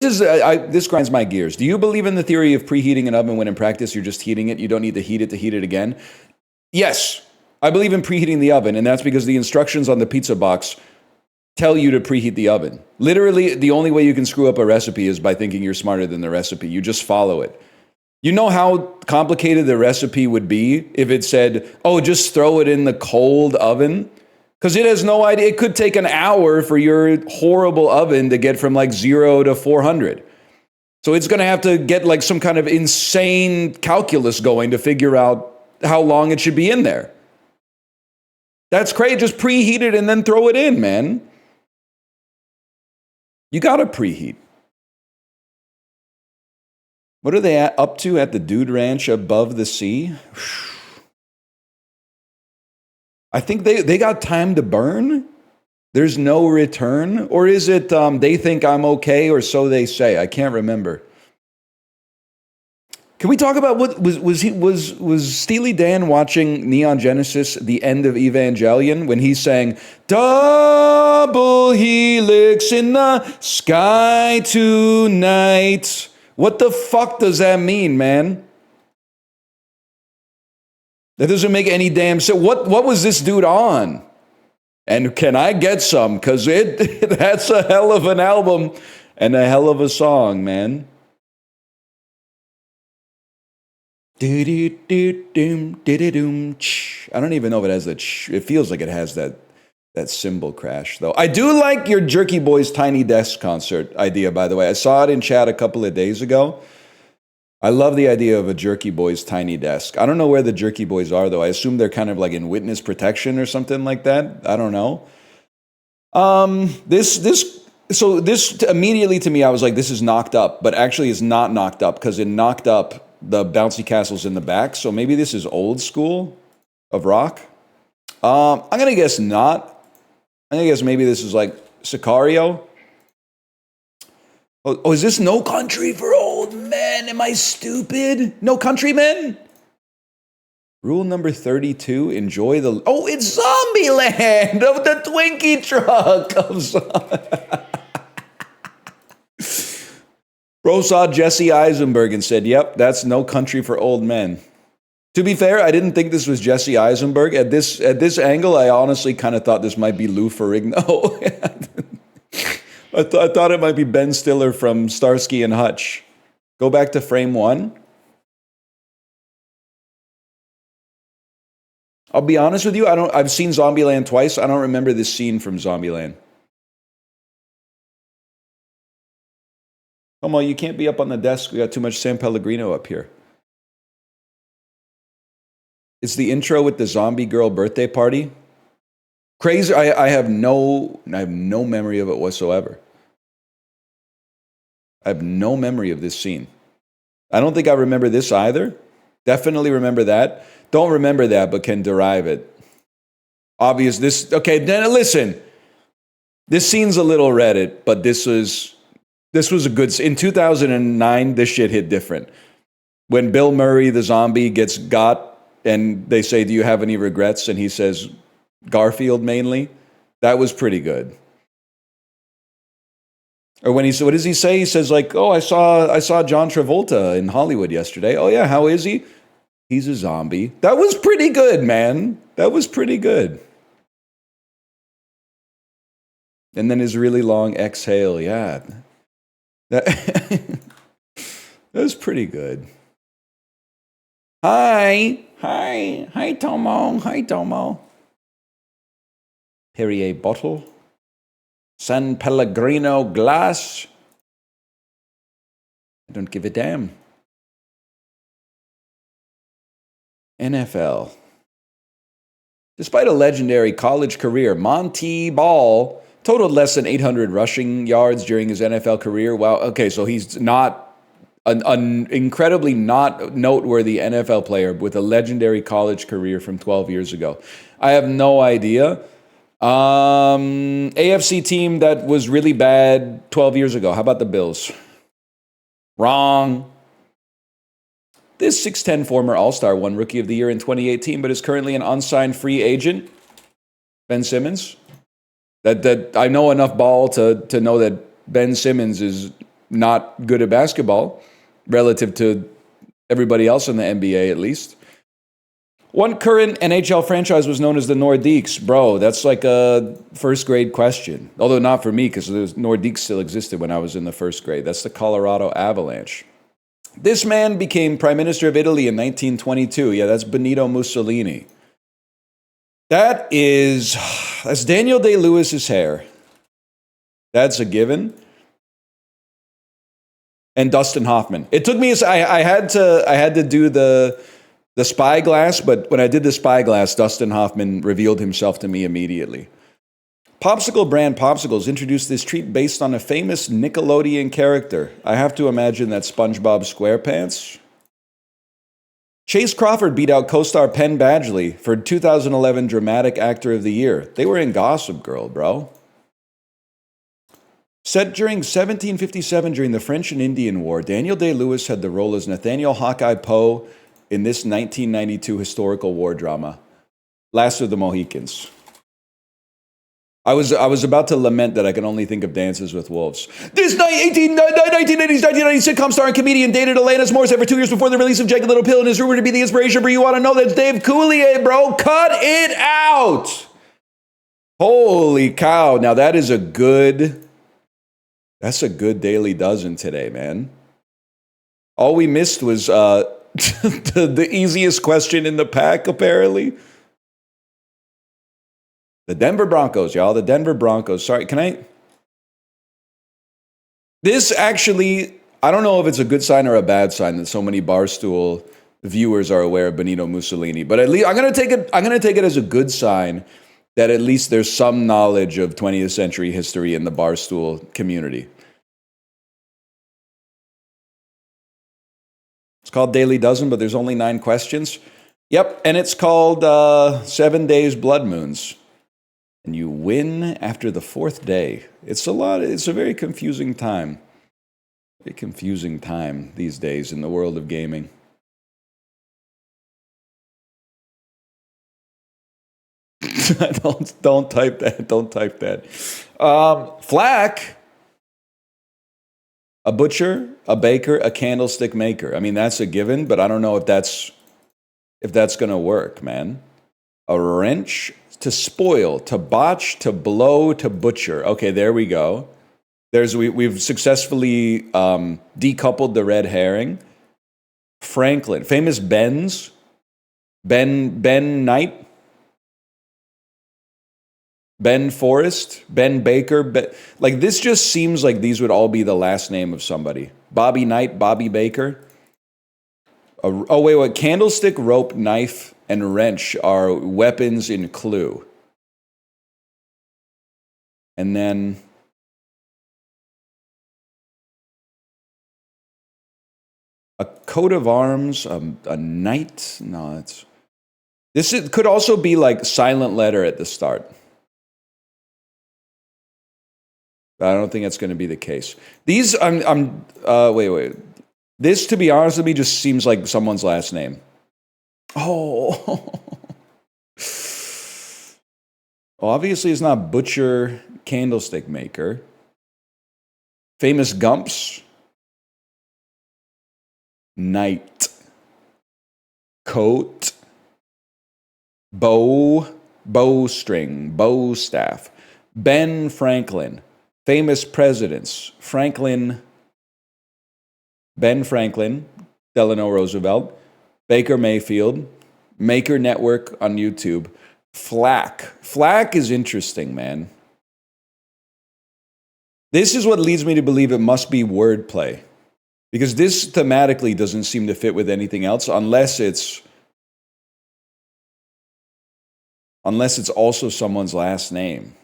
This grinds my gears. Do you believe in the theory of preheating an oven when in practice you're just heating it? You don't need to heat it again. Yes, I believe in preheating the oven, and that's because the instructions on the pizza box tell you to preheat the oven. Literally, the only way you can screw up a recipe is by thinking you're smarter than the recipe. You just follow it. You know how complicated the recipe would be if it said, oh, just throw it in the cold oven? Because it has no idea. It could take an hour for your horrible oven to get from like 0 to 400. So it's going to have to get like some kind of insane calculus going to figure out how long it should be in there. That's crazy. Just preheat it and then throw it in, man. You got to preheat. What are they up to at the Dude Ranch above the sea? I think they got time to burn. There's no return. Or is it they think I'm okay, or so they say? I can't remember. Can we talk about what was Steely Dan watching Neon Genesis, the end of Evangelion, when he sang double helix in the sky tonight? What the fuck does that mean, man? That doesn't make any damn sense. What was this dude on? And can I get some? Because that's a hell of an album and a hell of a song, man. I don't even know if it has that. It feels like it has that cymbal crash, though. I do like your Jerky Boys Tiny Desk concert idea, by the way. I saw it in chat a couple of days ago. I love the idea of a Jerky Boys Tiny Desk. I don't know where the Jerky Boys are, though. I assume they're kind of like in witness protection or something like that. I don't know. This immediately to me, I was like, this is knocked up, but actually it's not knocked up because it knocked up the bouncy castles in the back. So maybe this is old school of rock. I'm going to guess not. I'm going to guess maybe this is like Sicario. Oh, is this No Country for Old Men? Am I stupid? No Country Men? Rule number 32, enjoy the... Oh, it's Zombieland of the Twinkie truck. Bro saw Jesse Eisenberg and said, yep, that's No Country for Old Men. To be fair, I didn't think this was Jesse Eisenberg. At this angle, I honestly kind of thought this might be Lou Ferrigno. I thought it might be Ben Stiller from Starsky and Hutch. Go back to frame 1. I'll be honest with you, I've seen Zombieland twice. I don't remember this scene from Zombieland. Homo, you can't be up on the desk. We got too much San Pellegrino up here. It's the intro with the zombie girl birthday party. Crazy. I have no memory of it whatsoever. I have no memory of this scene. I don't think I remember this either. Definitely remember that. Don't remember that, but can derive it. Okay, then listen. This scene's a little Reddit, but this was a good... In 2009, this shit hit different. When Bill Murray, the zombie, gets got, and they say, do you have any regrets? And he says, Garfield mainly. That was pretty good. Or when what does he say? He says like, oh, I saw John Travolta in Hollywood yesterday. Oh yeah, how is he? He's a zombie. That was pretty good, man. That was pretty good. And then his really long exhale, yeah. That was pretty good. Hi, Tomo. Perrier bottle. San Pellegrino glass. I don't give a damn. NFL. Despite a legendary college career, Monty Ball totaled less than 800 rushing yards during his NFL career. Wow. Okay, so he's not an incredibly not noteworthy NFL player with a legendary college career from 12 years ago. I have no idea. AFC team that was really bad 12 years ago. How about the Bills? Wrong. This 6'10 former All-Star won Rookie of the Year in 2018, but is currently an unsigned free agent. Ben Simmons. That I know enough ball to know that Ben Simmons is not good at basketball relative to everybody else in the NBA, at least. One current NHL franchise was known as the Nordiques. Bro, that's like a first grade question. Although not for me, because the Nordiques still existed when I was in the first grade. That's the Colorado Avalanche. This man became Prime Minister of Italy in 1922. Yeah, that's Benito Mussolini. That's Daniel Day-Lewis's hair. That's a given. And Dustin Hoffman. It took me, I had to do the spyglass, but when I did the spyglass, Dustin Hoffman revealed himself to me immediately. Popsicle brand Popsicles introduced this treat based on a famous Nickelodeon character. I have to imagine that's SpongeBob SquarePants. Chase Crawford beat out co-star Penn Badgley for 2011 Dramatic Actor of the Year. They were in Gossip Girl, bro. Set during 1757 during the French and Indian War, Daniel Day-Lewis had the role as Nathaniel Hawkeye Poe in this 1992 historical war drama, Last of the Mohicans. I was about to lament that I can only think of Dances with Wolves. This 1980s, 1990 sitcom starring comedian dated Alanis Morissette for 2 years before the release of Jagged Little Pill and is rumored to be the inspiration for You Want to Know. That's Dave Coulier, bro. Cut it out. Holy cow. Now that's a good Daily Dozen today, man. All we missed was the easiest question in the pack, apparently. The Denver Broncos, y'all. The Denver Broncos. Sorry, This actually, I don't know if it's a good sign or a bad sign that so many Barstool viewers are aware of Benito Mussolini, but at least I'm gonna take it as a good sign that at least there's some knowledge of 20th century history in the Barstool community. It's called Daily Dozen, but there's only 9 questions. Yep, and it's called 7 Days Blood Moons. And you win after the 4th day. It's a very confusing time. Very confusing time these days in the world of gaming. Don't type that. Don't type that. Flack. A butcher, a baker, a candlestick maker. I mean, that's a given, but I don't know if that's going to work, man. A wrench, to spoil, to botch, to blow, to butcher. Okay, there we go. We've successfully decoupled the red herring. Franklin, famous Ben's, Ben Knight, Ben Forrest, Ben Baker. Like this just seems like these would all be the last name of somebody. Bobby Knight, Bobby Baker. Wait. Candlestick, rope, knife, and wrench are weapons in Clue. And then a coat of arms, a knight. No, could also be like silent letter at the start. I don't think that's going to be the case. These, wait. This, to be honest with me, just seems like someone's last name. Oh. Obviously, it's not butcher, candlestick maker. Famous Gumps. Knight. Coat. Bowstring. Bow staff. Ben Franklin. Famous presidents. Ben Franklin, Delano Roosevelt, Baker Mayfield, Maker Network on YouTube, Flack. Flack is interesting, man. This is what leads me to believe it must be wordplay. Because this thematically doesn't seem to fit with anything else unless it's also someone's last name.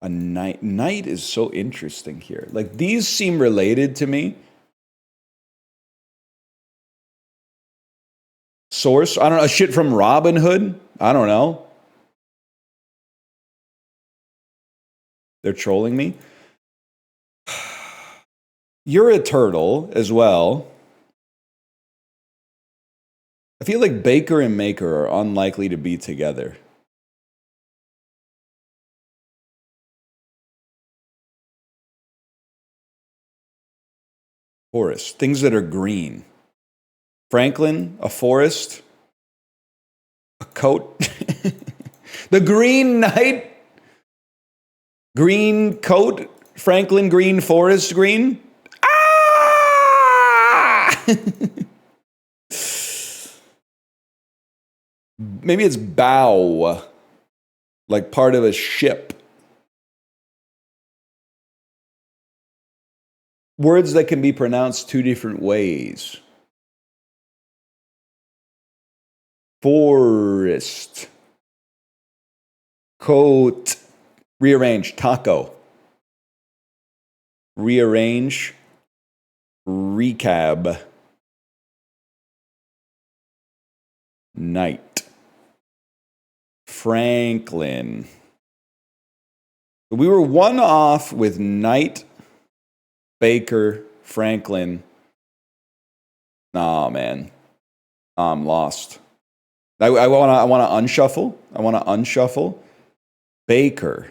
A knight. Knight is so interesting here. Like, these seem related to me. Source? I don't know. A shit from Robin Hood? I don't know. They're trolling me. You're a turtle as well. I feel like Baker and Maker are unlikely to be together. Forest. Things that are green. Franklin, a forest, a coat. The Green Knight. Green coat. Franklin Green Forest Green. Ah! Maybe it's bow. Like part of a ship. Words that can be pronounced two different ways. Forest. Coat. Rearrange. Taco. Rearrange. Recab. Night. Franklin. We were one off with Knight, Baker, Franklin. Nah, man. I'm lost. I want to unshuffle. I want to unshuffle. Baker.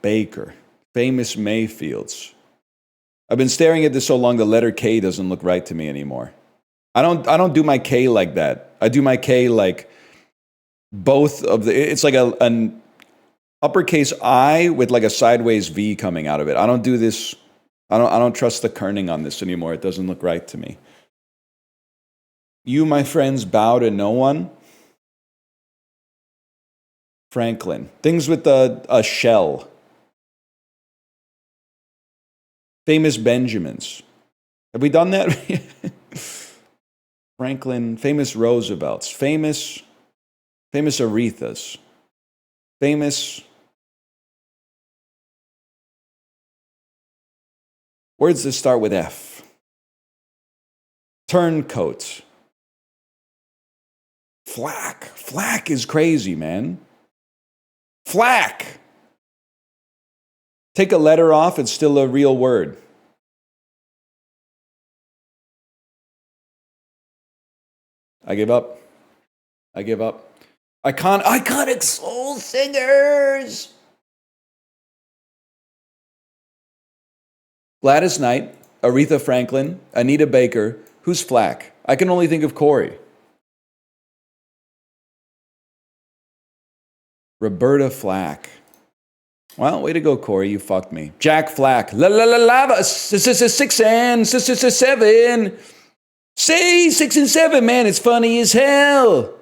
Baker. Famous Mayfields. I've been staring at this so long the letter K doesn't look right to me anymore. I don't do my K like that. I do my K like both of the, it's like an uppercase I with like a sideways V coming out of it. I don't do this. I don't trust the kerning on this anymore. It doesn't look right to me. You, my friends, bow to no one. Franklin. Things with a shell. Famous Benjamins. Have we done that? Franklin. Famous Roosevelts. Famous Arethas. Famous. Words that start with F. Turncoats. Flack. Flack is crazy, man. Flack. Take a letter off, it's still a real word. I give up. I give up. Iconic soul singers. Gladys Knight, Aretha Franklin, Anita Baker. Who's Flack? I can only think of Corey. Roberta Flack. Well, way to go, Corey. You fucked me. Jack Flack. La la la lava. 6 and 7. Say 6 and 7, man. It's funny as hell.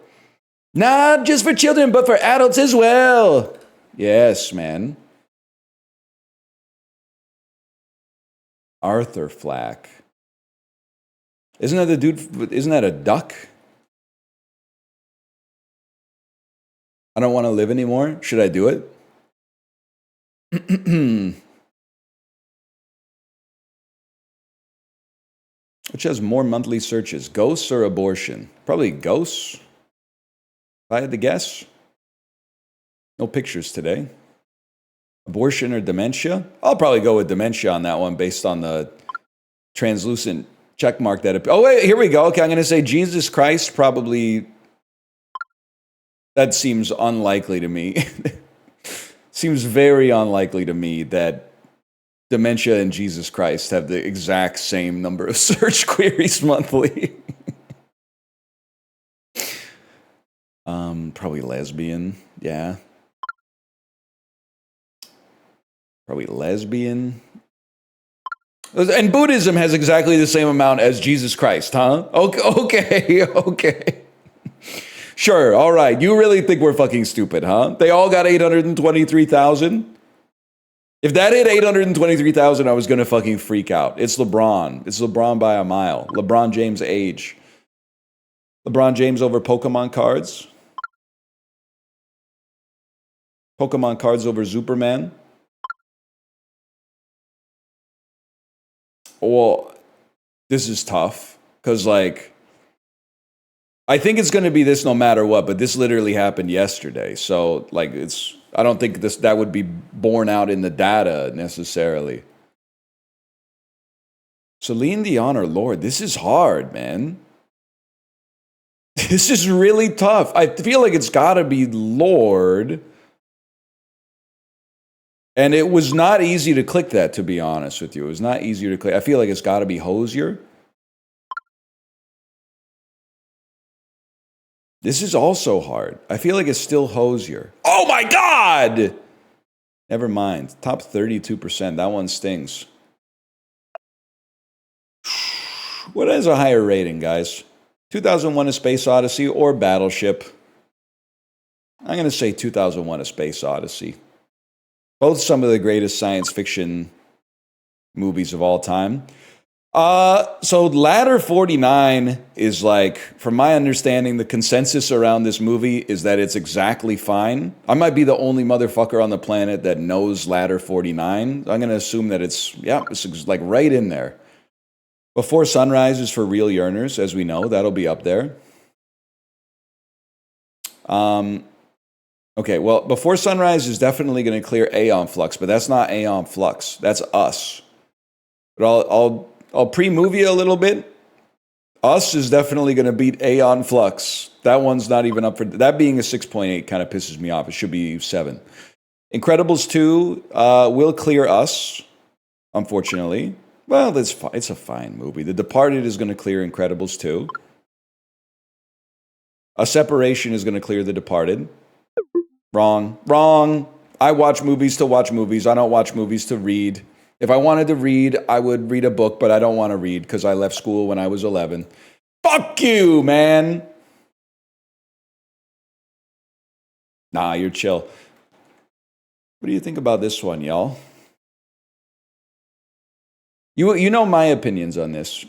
Not just for children, but for adults as well. Yes, man. Arthur Flack. Isn't that the dude? Isn't that a duck? I don't want to live anymore. Should I do it? Which has more monthly searches, ghosts or abortion? Probably ghosts, if I had to guess. No pictures today. Abortion or dementia? I'll probably go with dementia on that one based on the translucent check mark that... Oh, wait, here we go. Okay, I'm going to say Jesus Christ, probably... That seems unlikely to me. Seems very unlikely to me that dementia and Jesus Christ have the exact same number of search queries monthly. Probably lesbian, yeah. Probably lesbian. And Buddhism has exactly the same amount as Jesus Christ, huh? Okay. Sure, all right. You really think we're fucking stupid, huh? They all got 823,000? If that hit 823,000, I was going to fucking freak out. It's LeBron. It's LeBron by a mile. LeBron James' age. LeBron James over Pokemon cards. Pokemon cards over Superman. Well, this is tough. Because, like, I think it's going to be this no matter what, but this literally happened yesterday. So, like, I don't think that would be borne out in the data necessarily. Celine Dion or Lord, this is hard, man. This is really tough. I feel like it's got to be Lord. And it was not easy to click that, to be honest with you. It was not easier to click. I feel like it's got to be Hosier. This is also hard. I feel like it's still Hosier. Oh my God! Never mind. Top 32%. That one stings. What is a higher rating, guys? 2001: A Space Odyssey or Battleship? I'm going to say 2001: A Space Odyssey. Both some of the greatest science fiction movies of all time. So Ladder 49 is like, from my understanding, the consensus around this movie is that it's exactly fine. I might be the only motherfucker on the planet that knows Ladder 49. I'm going to assume that it's like right in there. Before Sunrise is for real yearners, as we know. That'll be up there. Okay, well, Before Sunrise is definitely going to clear Aeon Flux, but that's not Aeon Flux. That's Us. But I'll pre-move you a little bit. Us is definitely going to beat Aeon Flux. That one's not even up for... That being a 6.8 kind of pisses me off. It should be 7. Incredibles 2 will clear Us, unfortunately. Well, it's a fine movie. The Departed is going to clear Incredibles 2. A Separation is going to clear The Departed. Wrong. I watch movies to watch movies. I don't watch movies to read. If I wanted to read, I would read a book, but I don't want to read because I left school when I was 11. Fuck you, man. Nah, you're chill. What do you think about this one, y'all? You know my opinions on this.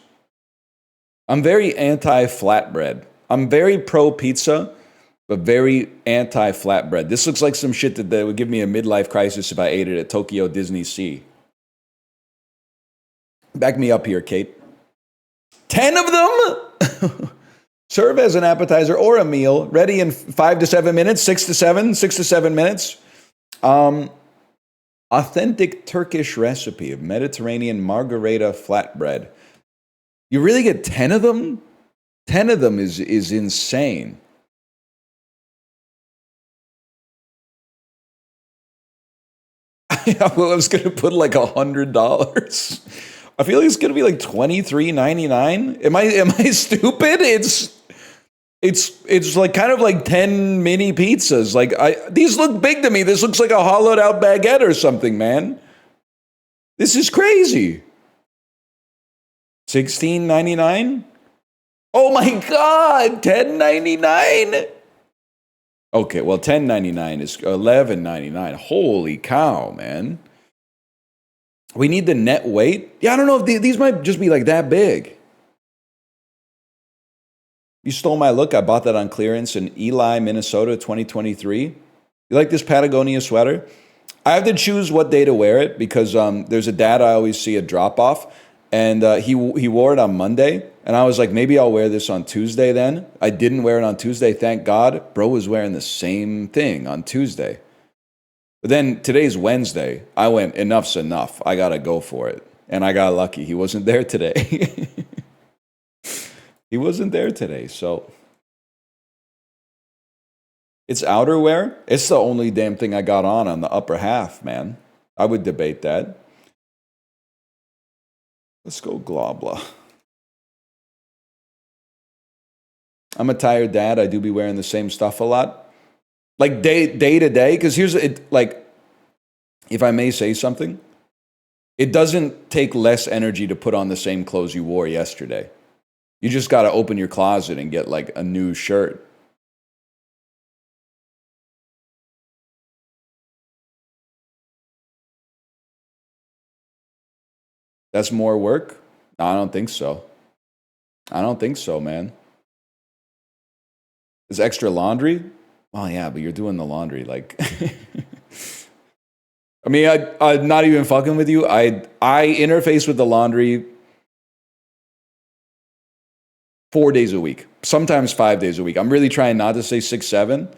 I'm very anti-flatbread. I'm very pro-pizza, but very anti-flatbread. This looks like some shit that would give me a midlife crisis if I ate it at Tokyo Disney Sea. Back me up here, Kate. 10 of them? Serve as an appetizer or a meal. Ready in 5 to 7 minutes, 6 to 7 minutes. Authentic Turkish recipe of Mediterranean margarita flatbread. You really get 10 of them? 10 of them is insane. I was going to put like $100. I feel like it's going to be like $23.99. Am I stupid? It's like kind of like 10 mini pizzas. Like these look big to me. This looks like a hollowed out baguette or something, man. This is crazy. $16.99? Oh my God, $10.99? Okay, well, $10.99 is $11.99. Holy cow, man. We need the net weight. Yeah, I don't know if these might just be like that big. You stole my look. I bought that on clearance in Ely, Minnesota, 2023. You like this Patagonia sweater? I have to choose what day to wear it because there's a dad I always see a drop off, and he wore it on Monday, and I was like, maybe I'll wear this on Tuesday then. I didn't wear it on Tuesday, thank God. Bro was wearing the same thing on Tuesday. But then today's Wednesday. I went, enough's enough. I got to go for it. And I got lucky. He wasn't there today. He wasn't there today, so... It's outerwear. It's the only damn thing I got on the upper half, man. I would debate that. Let's go globla. I'm a tired dad. I do be wearing the same stuff a lot. Like day to day, because here's it. Like, if I may say something, it doesn't take less energy to put on the same clothes you wore yesterday. You just got to open your closet and get like a new shirt. That's more work? No, I don't think so. I don't think so, man. Is extra laundry? Oh yeah, but you're doing the laundry like. I mean, I'm not even fucking with you. I interface with the laundry 4 days a week, sometimes 5 days a week. I'm really trying not to say 6, 7.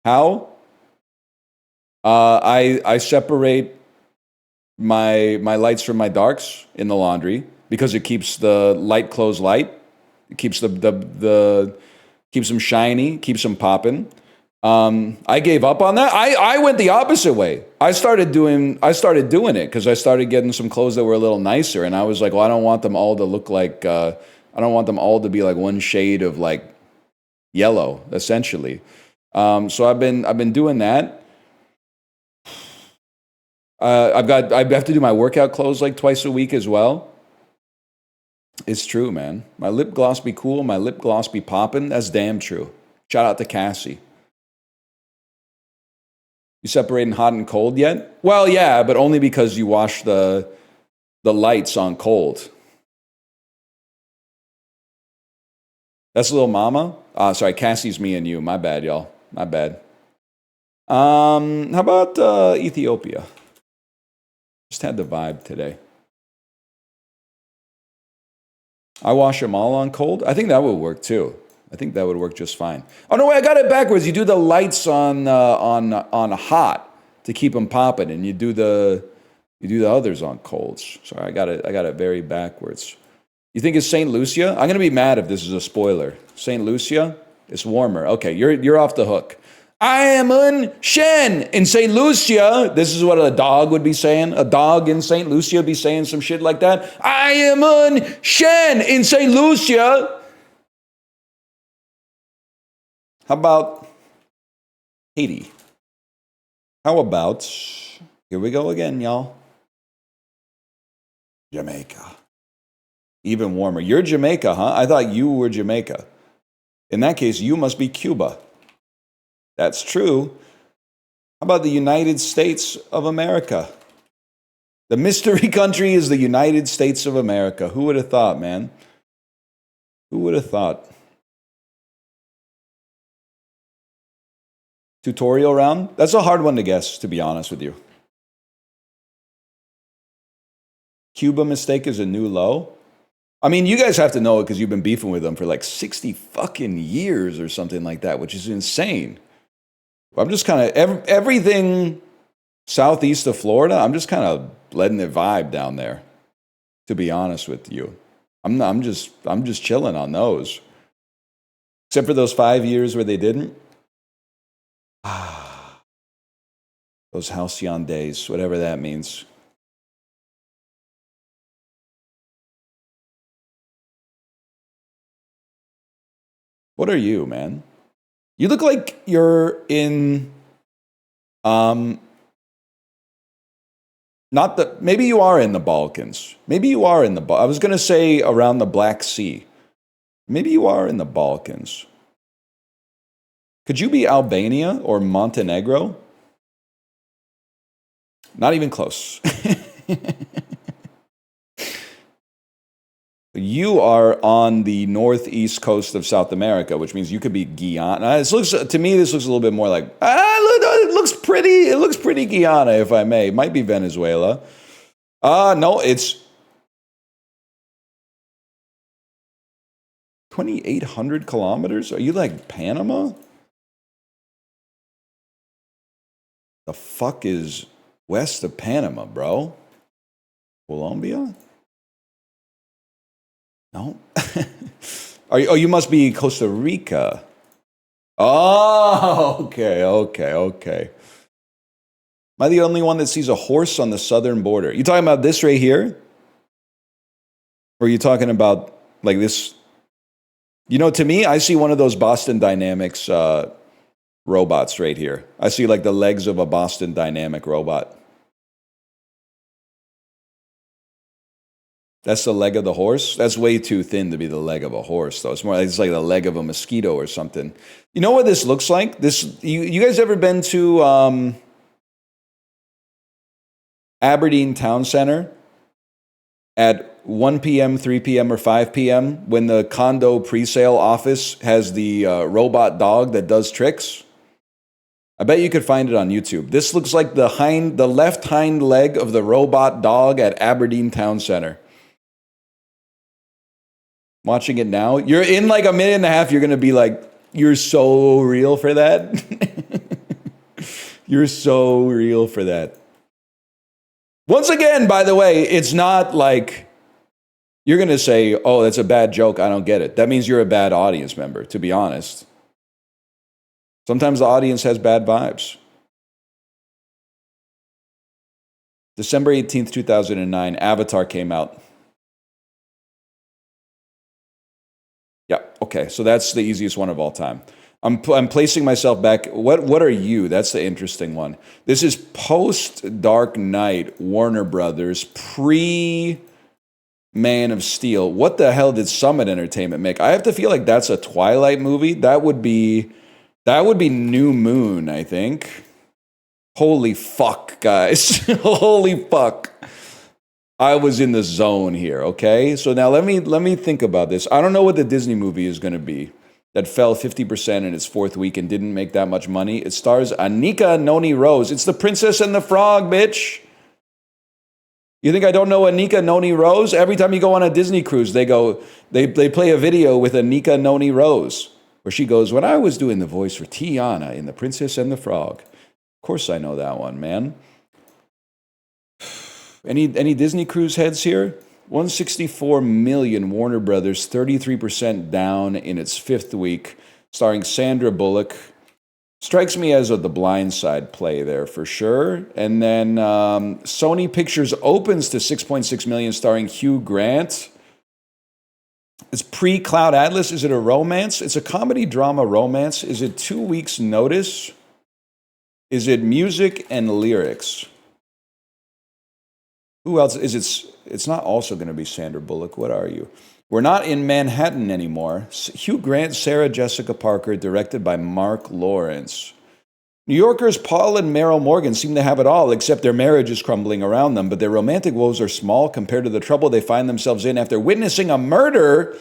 How? I separate my lights from my darks in the laundry because it keeps the light clothes light. It keeps the keeps them shiny, keeps them popping. I gave up on that. I went the opposite way. I started doing it because I started getting some clothes that were a little nicer, and I was like, well, I don't want them all to look like I don't want them all to be like one shade of like yellow, essentially. So I've been doing that. I have to do my workout clothes like twice a week as well. It's true, man. My lip gloss be cool. My lip gloss be popping. That's damn true. Shout out to Cassie. You separating hot and cold yet? Well, yeah, but only because you wash the lights on cold. That's little mama. Sorry, Cassie's me and you. My bad, y'all. My bad. How about Ethiopia? Just had the vibe today. I wash them all on cold. I think that would work too. I think that would work just fine. Oh no, wait, I got it backwards. You do the lights on hot to keep them popping, and you do the others on colds. Sorry, I got it very backwards. You think it's St. Lucia? I'm gonna be mad if this is a spoiler. St. Lucia, it's warmer. Okay, you're off the hook. I am un Shen in St. Lucia. This is what a dog would be saying. A dog in St. Lucia would be saying some shit like that. I am un Shen in St. Lucia. How about Haiti? How about, here we go again, y'all. Jamaica. Even warmer. You're Jamaica, huh? I thought you were Jamaica. In that case, you must be Cuba. That's true. How about the United States of America? The mystery country is the United States of America. Who would have thought, man? Who would have thought? Tutorial round? That's a hard one to guess, to be honest with you. Cuba mistake is a new low? I mean, you guys have to know it because you've been beefing with them for like 60 fucking years or something like that, which is insane. I'm just kind of, everything southeast of Florida, I'm just kind of letting it vibe down there, to be honest with you. I'm just chilling on those. Except for those 5 years where they didn't. Those halcyon days, whatever that means. What are you, man? You look like you're in, not the, maybe you are in the Balkans. Maybe you are in the, I was going to say around the Black Sea. Maybe you are in the Balkans. Could you be Albania or Montenegro? Not even close. You are on the northeast coast of South America, which means you could be Guyana. To me, this looks a little bit more like, it looks pretty. It looks pretty Guyana, if I may. It might be Venezuela. No, it's 2,800 kilometers. Are you like Panama? The fuck is west of Panama, bro? Colombia? No. You must be Costa Rica. Oh, okay. Am I the only one that sees a horse on the southern border? You talking about this right here? Or are you talking about like this? You know, to me, I see one of those Boston Dynamics robots right here. I see like the legs of a Boston Dynamic robot. That's the leg of the horse? That's way too thin to be the leg of a horse, though. It's more like, it's like the leg of a mosquito or something. You know what this looks like? You guys ever been to Aberdeen Town Center at 1 p.m., 3 p.m., or 5 p.m. when the condo presale office has the robot dog that does tricks? I bet you could find it on YouTube. This looks like the left hind leg of the robot dog at Aberdeen Town Center. Watching it now, you're in like a minute and a half, you're going to be like, you're so real for that. You're so real for that. Once again, by the way, it's not like you're going to say, oh, that's a bad joke. I don't get it. That means you're a bad audience member, to be honest. Sometimes the audience has bad vibes. December 18th, 2009, Avatar came out. Yeah, okay, so that's the easiest one of all time. I'm placing myself back. What are you? That's the interesting one. This is post Dark Knight, Warner Brothers, pre Man of Steel. What the hell did Summit Entertainment make? I have to feel like that's a Twilight movie. That would be New Moon, I think. Holy fuck, guys. Holy fuck. I was in the zone here, okay? So now let me think about this. I don't know what the Disney movie is going to be that fell 50% in its fourth week and didn't make that much money. It stars Anika Noni Rose. It's The Princess and the Frog, bitch. You think I don't know Anika Noni Rose? Every time you go on a Disney cruise, they play a video with Anika Noni Rose where she goes, "When I was doing the voice for Tiana in The Princess and the Frog." Of course I know that one, man. Any Disney cruise heads here? 164 million, Warner Brothers, 33% down in its fifth week, starring Sandra Bullock. Strikes me as the Blind Side play there for sure. And then Sony Pictures opens to 6.6 million, starring Hugh Grant. It's pre-Cloud Atlas. Is it a romance? It's a comedy drama romance. Is it 2 weeks notice? Is it music and lyrics? Who else is it? It's not also going to be Sandra Bullock. What are you? We're not in Manhattan anymore. Hugh Grant, Sarah Jessica Parker, directed by Mark Lawrence. New Yorkers Paul and Meryl Morgan seem to have it all, except their marriage is crumbling around them, but their romantic woes are small compared to the trouble they find themselves in after witnessing a murder.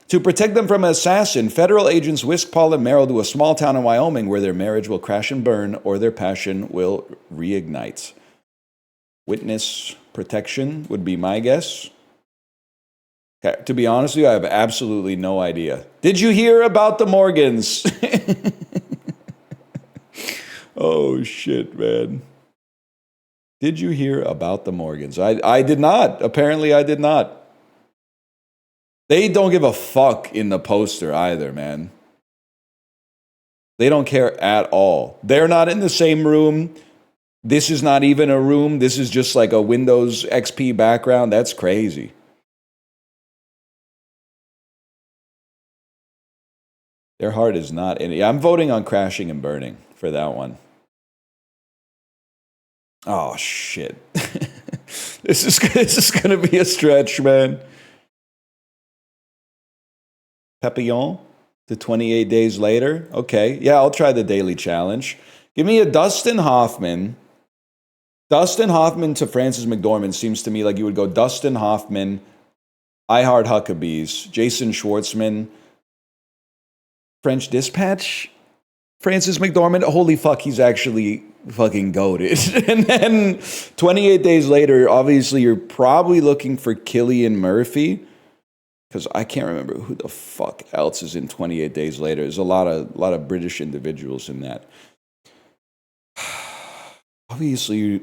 To protect them from an assassin, federal agents whisk Paul and Meryl to a small town in Wyoming where their marriage will crash and burn or their passion will reignite. Witness protection would be my guess. Okay, to be honest with you, I have absolutely no idea. Did you hear about the Morgans? Oh, shit, man. Did you hear about the Morgans? I did not. Apparently, I did not. They don't give a fuck in the poster either, man. They don't care at all. They're not in the same room. This is not even a room. This is just like a Windows XP background. That's crazy. Their heart is not in it. I'm voting on Crashing and Burning for that one. Oh, shit. This is going to be a stretch, man. Papillon to 28 days later. Okay. Yeah, I'll try the daily challenge. Give me a Dustin Hoffman. Dustin Hoffman to Frances McDormand seems to me like you would go Dustin Hoffman, I Heart Huckabees, Jason Schwartzman, French Dispatch, Frances McDormand. Holy fuck, he's actually fucking goated. And then 28 days later, obviously you're probably looking for Cillian Murphy, because I can't remember who the fuck else is in 28 Days Later. There's a lot of British individuals in that. Obviously,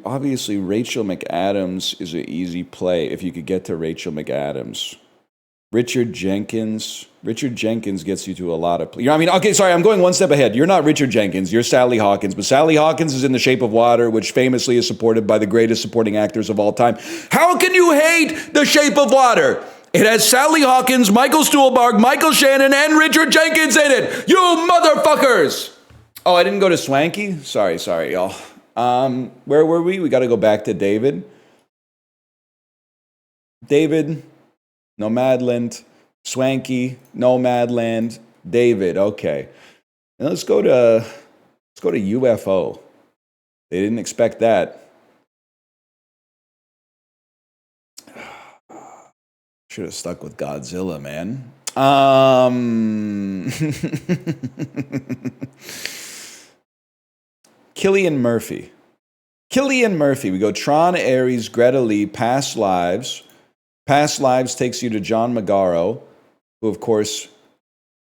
Rachel McAdams is an easy play if you could get to Rachel McAdams. Richard Jenkins gets you to a lot of... okay, sorry, I'm going one step ahead. You're not Richard Jenkins, you're Sally Hawkins, but Sally Hawkins is in The Shape of Water, which famously is supported by the greatest supporting actors of all time. How can you hate The Shape of Water? It has Sally Hawkins, Michael Stuhlbarg, Michael Shannon, and Richard Jenkins in it. You motherfuckers! Oh, I didn't go to Swanky? Sorry, y'all. Where were we? We got to go back to David. David, Nomadland, Swanky, Nomadland, David. Okay. Now let's go to UFO. They didn't expect that. Should have stuck with Godzilla, man. Cillian Murphy. We go Tron, Ares, Greta Lee, Past Lives. Past Lives takes you to John Magaro, who, of course,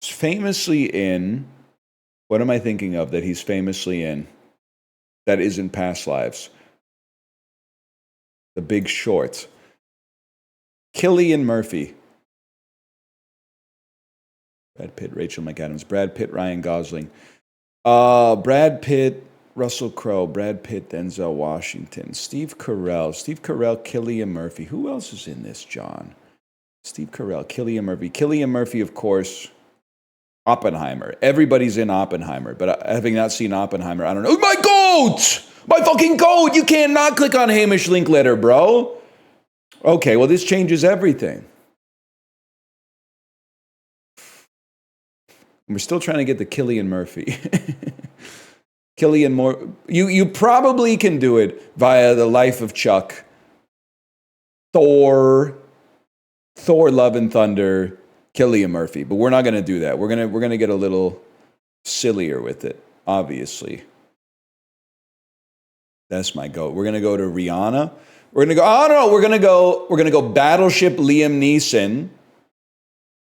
is famously in... What am I thinking of that he's famously in that isn't Past Lives? The Big Short. Cillian Murphy. Brad Pitt, Rachel McAdams. Brad Pitt, Ryan Gosling. Brad Pitt, Russell Crowe, Brad Pitt, Denzel Washington, Steve Carell, Cillian Murphy. Who else is in this, John? Steve Carell, Cillian Murphy, of course. Oppenheimer. Everybody's in Oppenheimer, but having not seen Oppenheimer, I don't know. My goat! My fucking goat! You can't not click on Hamish Linkletter, bro. Okay, well, this changes everything. We're still trying to get the Cillian Murphy. Cillian Moore. You probably can do it via The Life of Chuck, Thor, Love and Thunder, Cillian Murphy, but we're not going to do that. We're gonna get a little sillier with it, obviously. That's my goat. We're gonna go to Rihanna. We're gonna go. Oh no, we're gonna go Battleship Liam Neeson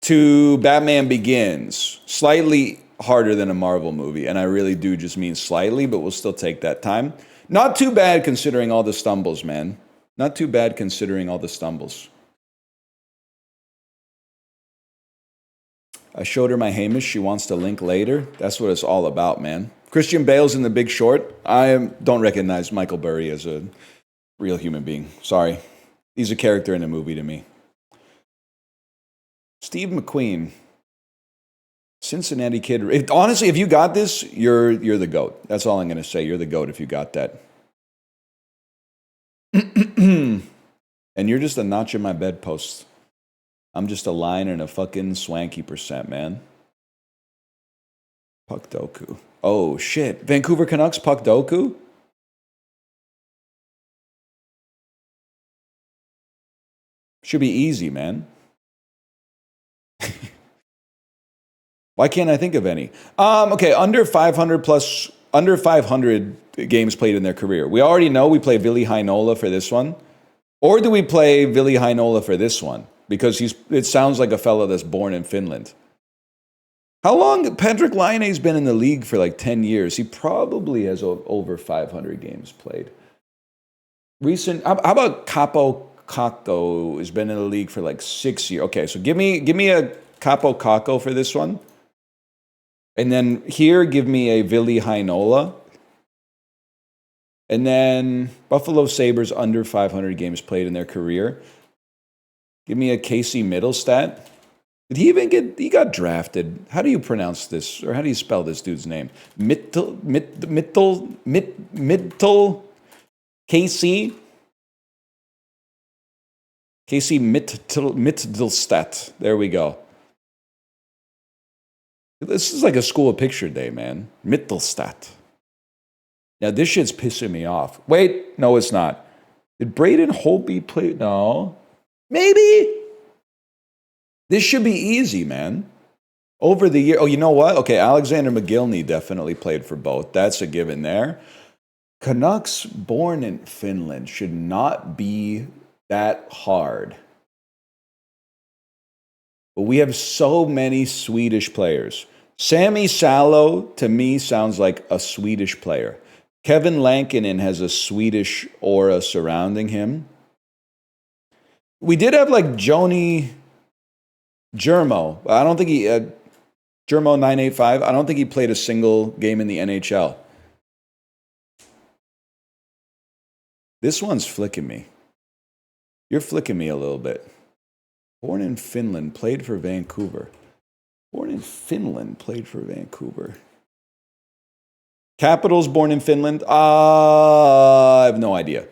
to Batman Begins. Slightly harder than a Marvel movie, and I really do just mean slightly, but we'll still take that time. Not too bad considering all the stumbles, man. Not too bad considering all the stumbles. I showed her my Hamish. She wants to link later. That's what it's all about, man. Christian Bale's in The Big Short. I don't recognize Michael Burry as a real human being. Sorry. He's a character in a movie to me. Steve McQueen. Cincinnati Kid. Honestly, if you got this, you're the GOAT. That's all I'm going to say. You're the GOAT if you got that. And you're just a notch in my bedpost. I'm just a line and a fucking swanky %, man. Puck Doku. Oh, shit. Vancouver Canucks, Puck Doku? Should be easy, man. Why can't I think of any? Okay, under 500 games played in their career. We already know we play Ville Heinola for this one. Or do we play Ville Heinola for this one? Because it sounds like a fella that's born in Finland. How long? Patrick Laine's been in the league for like 10 years. He probably has over 500 games played. How about Capo Caco has been in the league for like 6 years. Okay, so give me a Capo Caco for this one. And then here, give me a Ville Heinola. And then Buffalo Sabres under 500 games played in their career. Give me a Casey Middlestat. Did he even he got drafted? How do you pronounce this, or how do you spell this dude's name? Mittel, Casey Mittelstadt. There we go. This is like a school picture day, man. Mittelstadt. Now this shit's pissing me off. Wait, no, it's not. Did Braden Holtby play? No. Maybe. This should be easy, man. Over the year. Oh, you know what? Okay, Alexander McGillney definitely played for both. That's a given there. Canucks born in Finland should not be that hard. But we have so many Swedish players. Sami Salo, to me, sounds like a Swedish player. Kevin Lankinen has a Swedish aura surrounding him. We did have like Joni Germo. I don't think he... Germo 985, I don't think he played a single game in the NHL. This one's flicking me. You're flicking me a little bit. Born in Finland, played for Vancouver. Born in Finland, played for Vancouver. Capitals, born in Finland? I have no idea.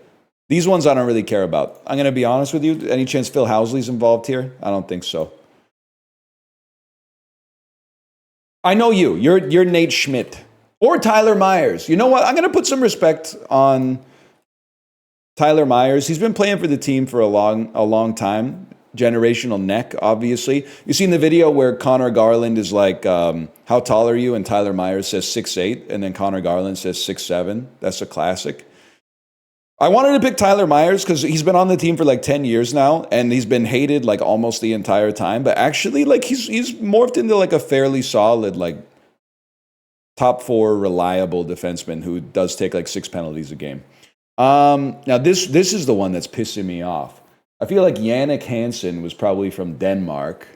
These ones I don't really care about. I'm going to be honest with you. Any chance Phil Housley's involved here? I don't think so. I know you. You're Nate Schmidt. Or Tyler Myers. You know what? I'm going to put some respect on Tyler Myers. He's been playing for the team for a long time. Generational neck, obviously. You seen the video where Connor Garland is like, how tall are you? And Tyler Myers says 6'8", and then Connor Garland says 6'7". That's a classic. I wanted to pick Tyler Myers because he's been on the team for like 10 years now, and he's been hated like almost the entire time. But actually, like he's morphed into like a fairly solid, like top 4 reliable defenseman who does take like 6 penalties a game. Now this is the one that's pissing me off. I feel like Jannik Hansen was probably from Denmark.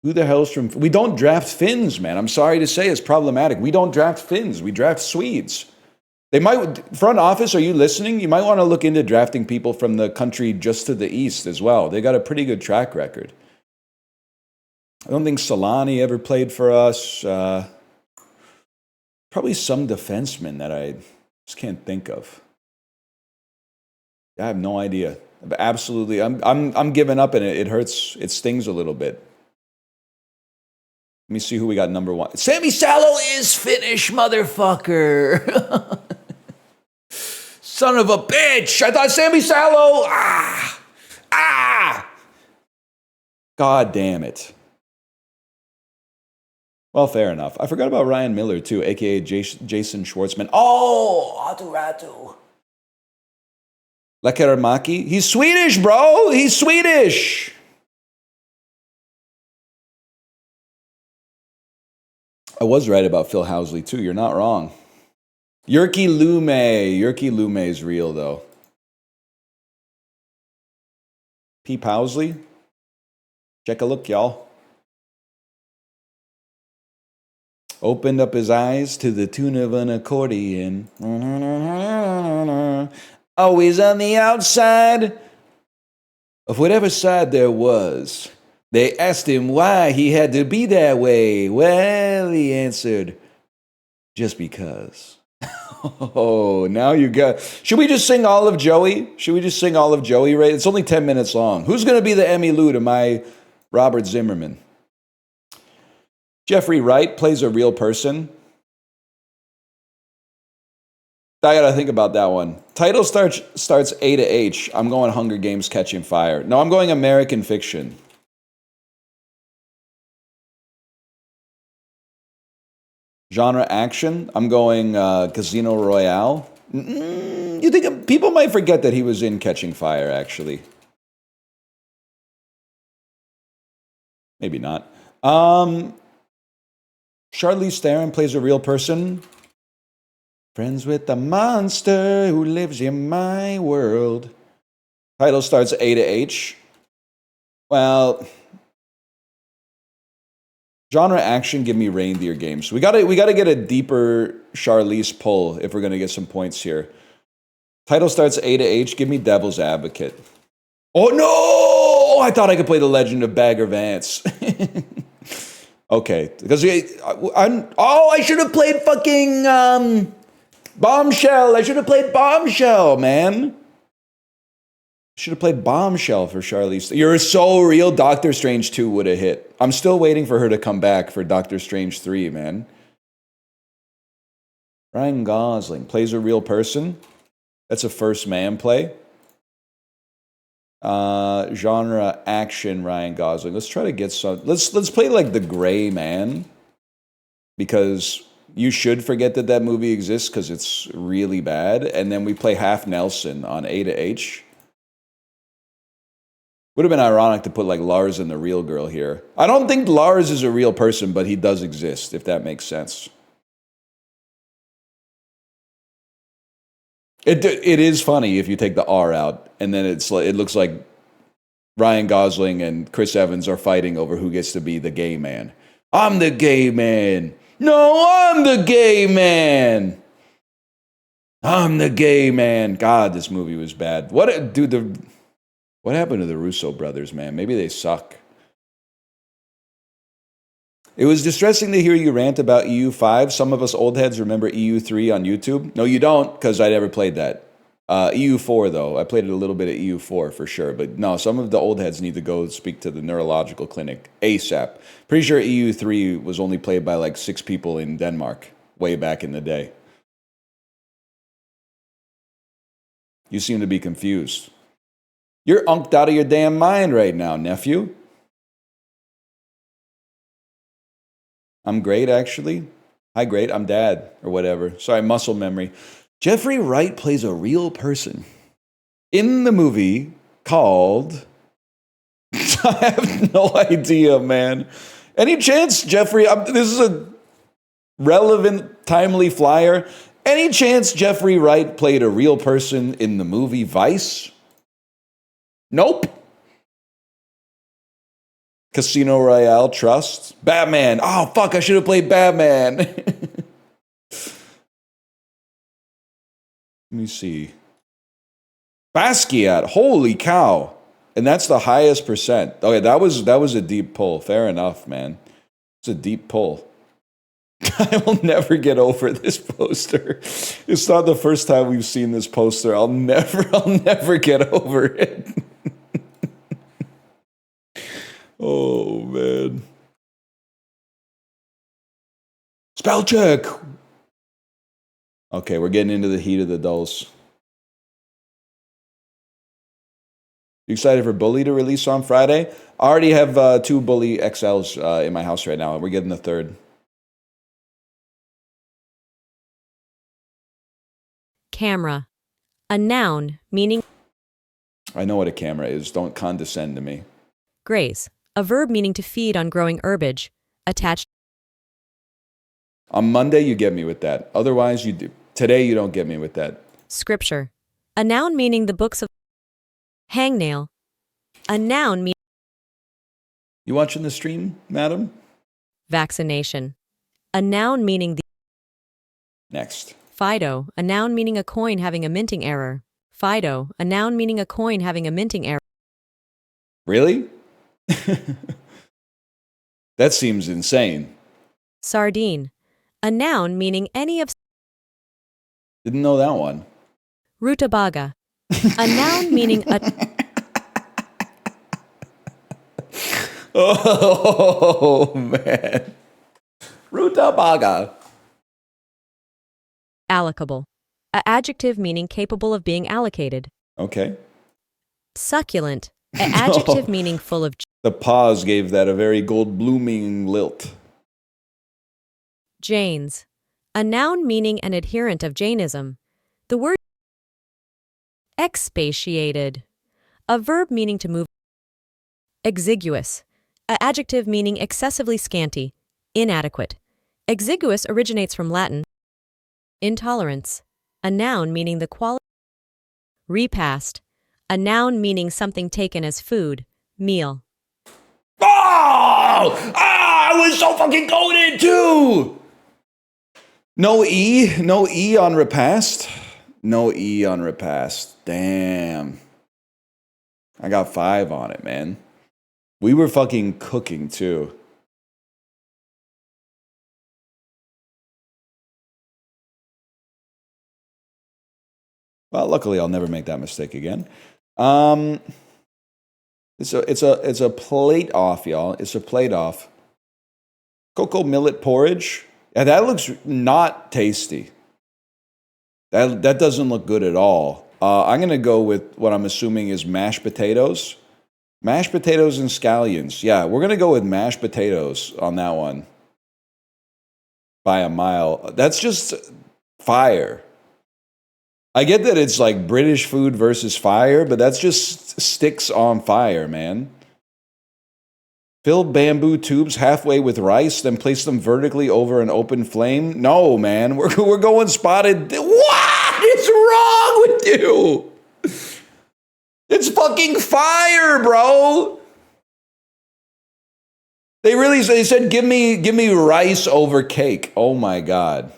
Who the hell's from... We don't draft Finns, man. I'm sorry to say, it's problematic. We don't draft Finns. We draft Swedes. They might... Front office, are you listening? You might want to look into drafting people from the country just to the east as well. They got a pretty good track record. I don't think Solani ever played for us. Probably some defenseman that I just can't think of. I have no idea. Absolutely, I'm giving up, and it hurts. It stings a little bit. Let me see who we got number one. Sammy Sallow is Finnish, motherfucker. Son of a bitch! I thought Sammy Sallow. God damn it. Well, fair enough. I forgot about Ryan Miller too, aka Jason Schwartzman. Oh, Ratu. Lekeramaki. He's Swedish, bro. He's Swedish. I was right about Phil Housley too. You're not wrong. Jyrki Lume. Jyrki Lume is real though. Peep Housley. Check a look, y'all. Opened up his eyes to the tune of an accordion. Always on the outside of whatever side there was. They asked him why he had to be that way. Well, he answered, just because. Oh, now you got... Should we just sing all of Joey? Should we just sing all of Joey, right? It's only 10 minutes long. Who's going to be the Emmy Lou to my Robert Zimmerman? Jeffrey Wright plays a real person. I got to think about that one. Title starts A to H. I'm going Hunger Games Catching Fire. No, I'm going American Fiction. Genre action. I'm going Casino Royale. You think people might forget that he was in Catching Fire, actually. Maybe not. Charlize Theron plays a real person. Friends with the monster who lives in my world. Title starts A to H. Well, genre action, give me Reindeer Games. We gotta get a deeper Charlize pull if we're gonna get some points here. Title starts A to H. Give me Devil's Advocate. Oh no! I thought I could play The Legend of Bagger Vance. Okay, because I should have played fucking Bombshell. I should have played Bombshell, man. Should have played Bombshell for Charlize. You're so real. Doctor Strange 2 would have hit. I'm still waiting for her to come back for Doctor Strange 3, man. Ryan Gosling plays a real person. That's a first man play. Genre action, Ryan Gosling. Let's try to get some. Let's play like The Gray Man, because you should forget that movie exists because it's really bad. And then we play Half Nelson on A to H. Would have been ironic to put like Lars and the Real Girl here. I don't think Lars is a real person, but he does exist, if that makes sense. It is funny if you take the R out, and then it looks like Ryan Gosling and Chris Evans are fighting over who gets to be the gay man. I'm the gay man. No, I'm the gay man. I'm the gay man. God, this movie was bad. What happened to the Russo brothers, man? Maybe they suck. It was distressing to hear you rant about EU5. Some of us old heads remember EU3 on YouTube. No, you don't, because I never played that. EU4, though. I played a little bit of EU4 for sure. But no, some of the old heads need to go speak to the neurological clinic ASAP. Pretty sure EU3 was only played by like 6 people in Denmark way back in the day. You seem to be confused. You're unked out of your damn mind right now, nephew. I'm great, actually. Hi, great. I'm dad, or whatever. Sorry, muscle memory. Jeffrey Wright plays a real person in the movie called... I have no idea, man. Any chance, Jeffrey... this is a relevant, timely flyer. Any chance Jeffrey Wright played a real person in the movie Vice? Nope. Casino Royale, Trust. Batman. Oh, fuck, I should have played Batman. Let me see. Basquiat. Holy cow. And that's the highest percent. Okay, that was a deep pull. Fair enough, man. It's a deep pull. I will never get over this poster. It's not the first time we've seen this poster. I'll never get over it. Oh man. Spell check. Okay, we're getting into the heat of the dulls. You excited for Bully to release on Friday? I already have 2 Bully XLs in my house right now, and we're getting the 3rd. Camera. A noun meaning I know what a camera is. Don't condescend to me. graze. A verb meaning to feed on growing herbage. Attached. On Monday, you get me with that. Otherwise, you do. Today, you don't get me with that. Scripture. A noun meaning the books of hangnail. A noun meaning You watching the stream, madam? vaccination. A noun meaning the Next. Fido. A noun meaning a coin having a minting error. Fido. A noun meaning a coin having a minting error. Really? That seems insane. Sardine. A noun meaning any of Didn't know that one. rutabaga. A noun meaning a Oh, man. Rutabaga. allocable. A adjective meaning capable of being allocated. Okay. Succulent. A adjective meaning full of The pause gave that a very gold blooming lilt. Jains. A noun meaning an adherent of Jainism. The word expatiated. A verb meaning to move. Exiguous. A adjective meaning excessively scanty, inadequate. Exiguous originates from Latin. Intolerance. A noun meaning the quality. Repast. A noun meaning something taken as food, meal. Oh! Ah! I was so fucking goated too! No E on repast. No E on repast. Damn. I got 5 on it, man. We were fucking cooking too. Well, luckily I'll never make that mistake again. It's a plate off, y'all. It's a plate off. Cocoa millet porridge. Yeah, that looks not tasty. That doesn't look good at all. I'm gonna go with what I'm assuming is mashed potatoes. Mashed potatoes and scallions. Yeah, we're gonna go with mashed potatoes on that one. By a mile. That's just fire. I get that it's like British food versus fire, but that's just sticks on fire, man. Fill bamboo tubes halfway with rice, then place them vertically over an open flame. No, man, we're going spotted. What is wrong with you? It's fucking fire, bro. They said give me rice over cake. Oh my god.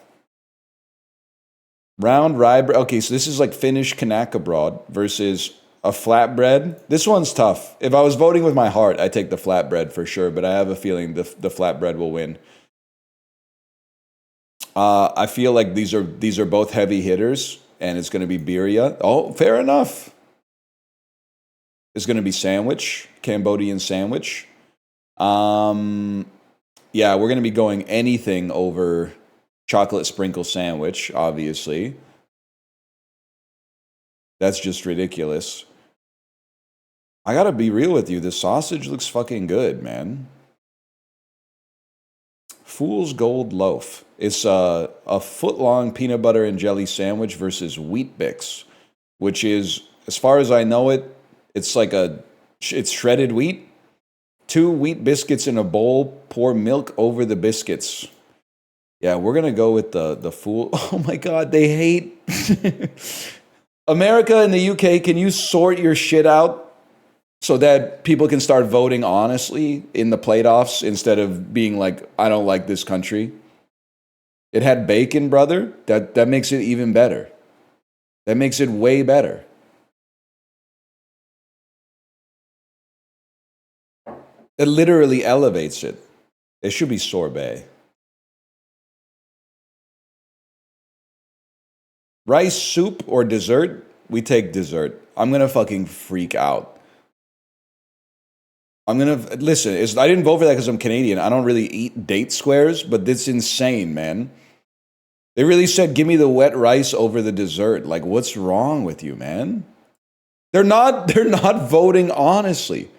Round rye bread. Okay, so this is like Finnish knäckebröd versus a flatbread. This one's tough. If I was voting with my heart, I'd take the flatbread for sure, but I have a feeling the flatbread will win. I feel like these are both heavy hitters, and it's going to be birria. Oh, fair enough. It's going to be sandwich, Cambodian sandwich. Yeah, we're going to be going anything over chocolate sprinkle sandwich, obviously. That's just ridiculous. I gotta be real with you. This sausage looks fucking good, man. Fool's Gold Loaf. It's a foot-long peanut butter and jelly sandwich versus Wheat Bix, which is, as far as I know it, it's shredded wheat. 2 wheat biscuits in a bowl. Pour milk over the biscuits. Yeah, we're gonna go with the fool. Oh my god, they hate America and the UK. Can you sort your shit out? so that people can start voting honestly in the playoffs instead of being like, I don't like this country. It had bacon, brother. That makes it even better. That makes it way better. It literally elevates it. It should be sorbet. Rice soup or dessert? We take dessert. I'm gonna fucking freak out. I'm gonna listen. I didn't vote for that because I'm Canadian. I don't really eat date squares, but it's insane, man. They really said, "Give me the wet rice over the dessert." Like, what's wrong with you, man? They're not. They're not voting honestly.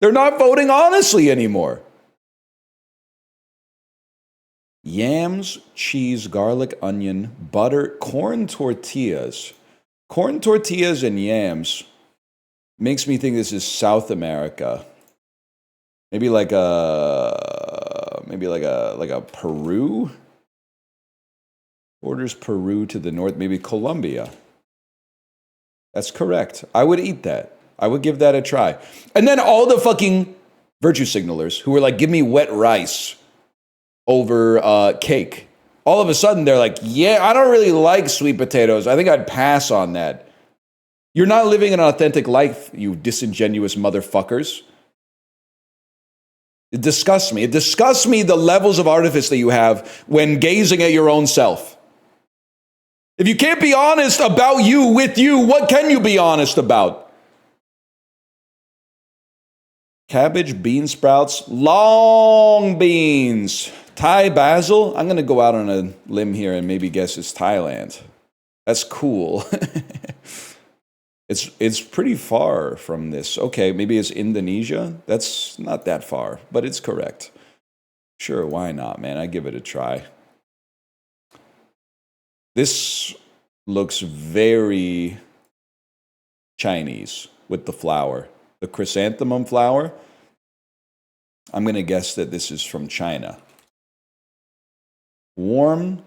They're not voting honestly anymore. Yams, cheese, garlic, onion, butter, corn tortillas. Corn tortillas and yams makes me think this is South America. Maybe like a Peru. Borders Peru to the north, maybe Colombia. That's correct. I would eat that. I would give that a try. And then all the fucking virtue signalers who were like, give me wet rice over cake. All of a sudden, they're like, yeah, I don't really like sweet potatoes. I think I'd pass on that. You're not living an authentic life, you disingenuous motherfuckers. It disgusts me. It disgusts me the levels of artifice that you have when gazing at your own self. If you can't be honest about you with you, what can you be honest about? Cabbage, bean sprouts, long beans, Thai basil. I'm going to go out on a limb here and maybe guess it's Thailand. That's cool. It's pretty far from this. Okay, maybe it's Indonesia. That's not that far, but it's correct. Sure, why not, man? I give it a try. This looks very Chinese with the flower. The chrysanthemum flower. I'm going to guess that this is from China. Warm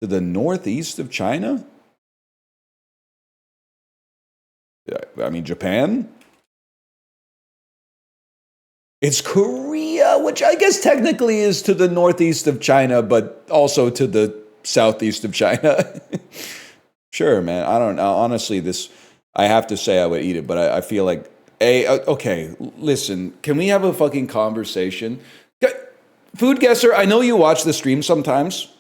to the northeast of China? I mean, Japan? It's Korea, which I guess technically is to the northeast of China, but also to the southeast of China. Sure, man. I don't know. Honestly, I have to say I would eat it, but I feel like, okay, listen, can we have a fucking conversation? Food guesser, I know you watch the stream sometimes.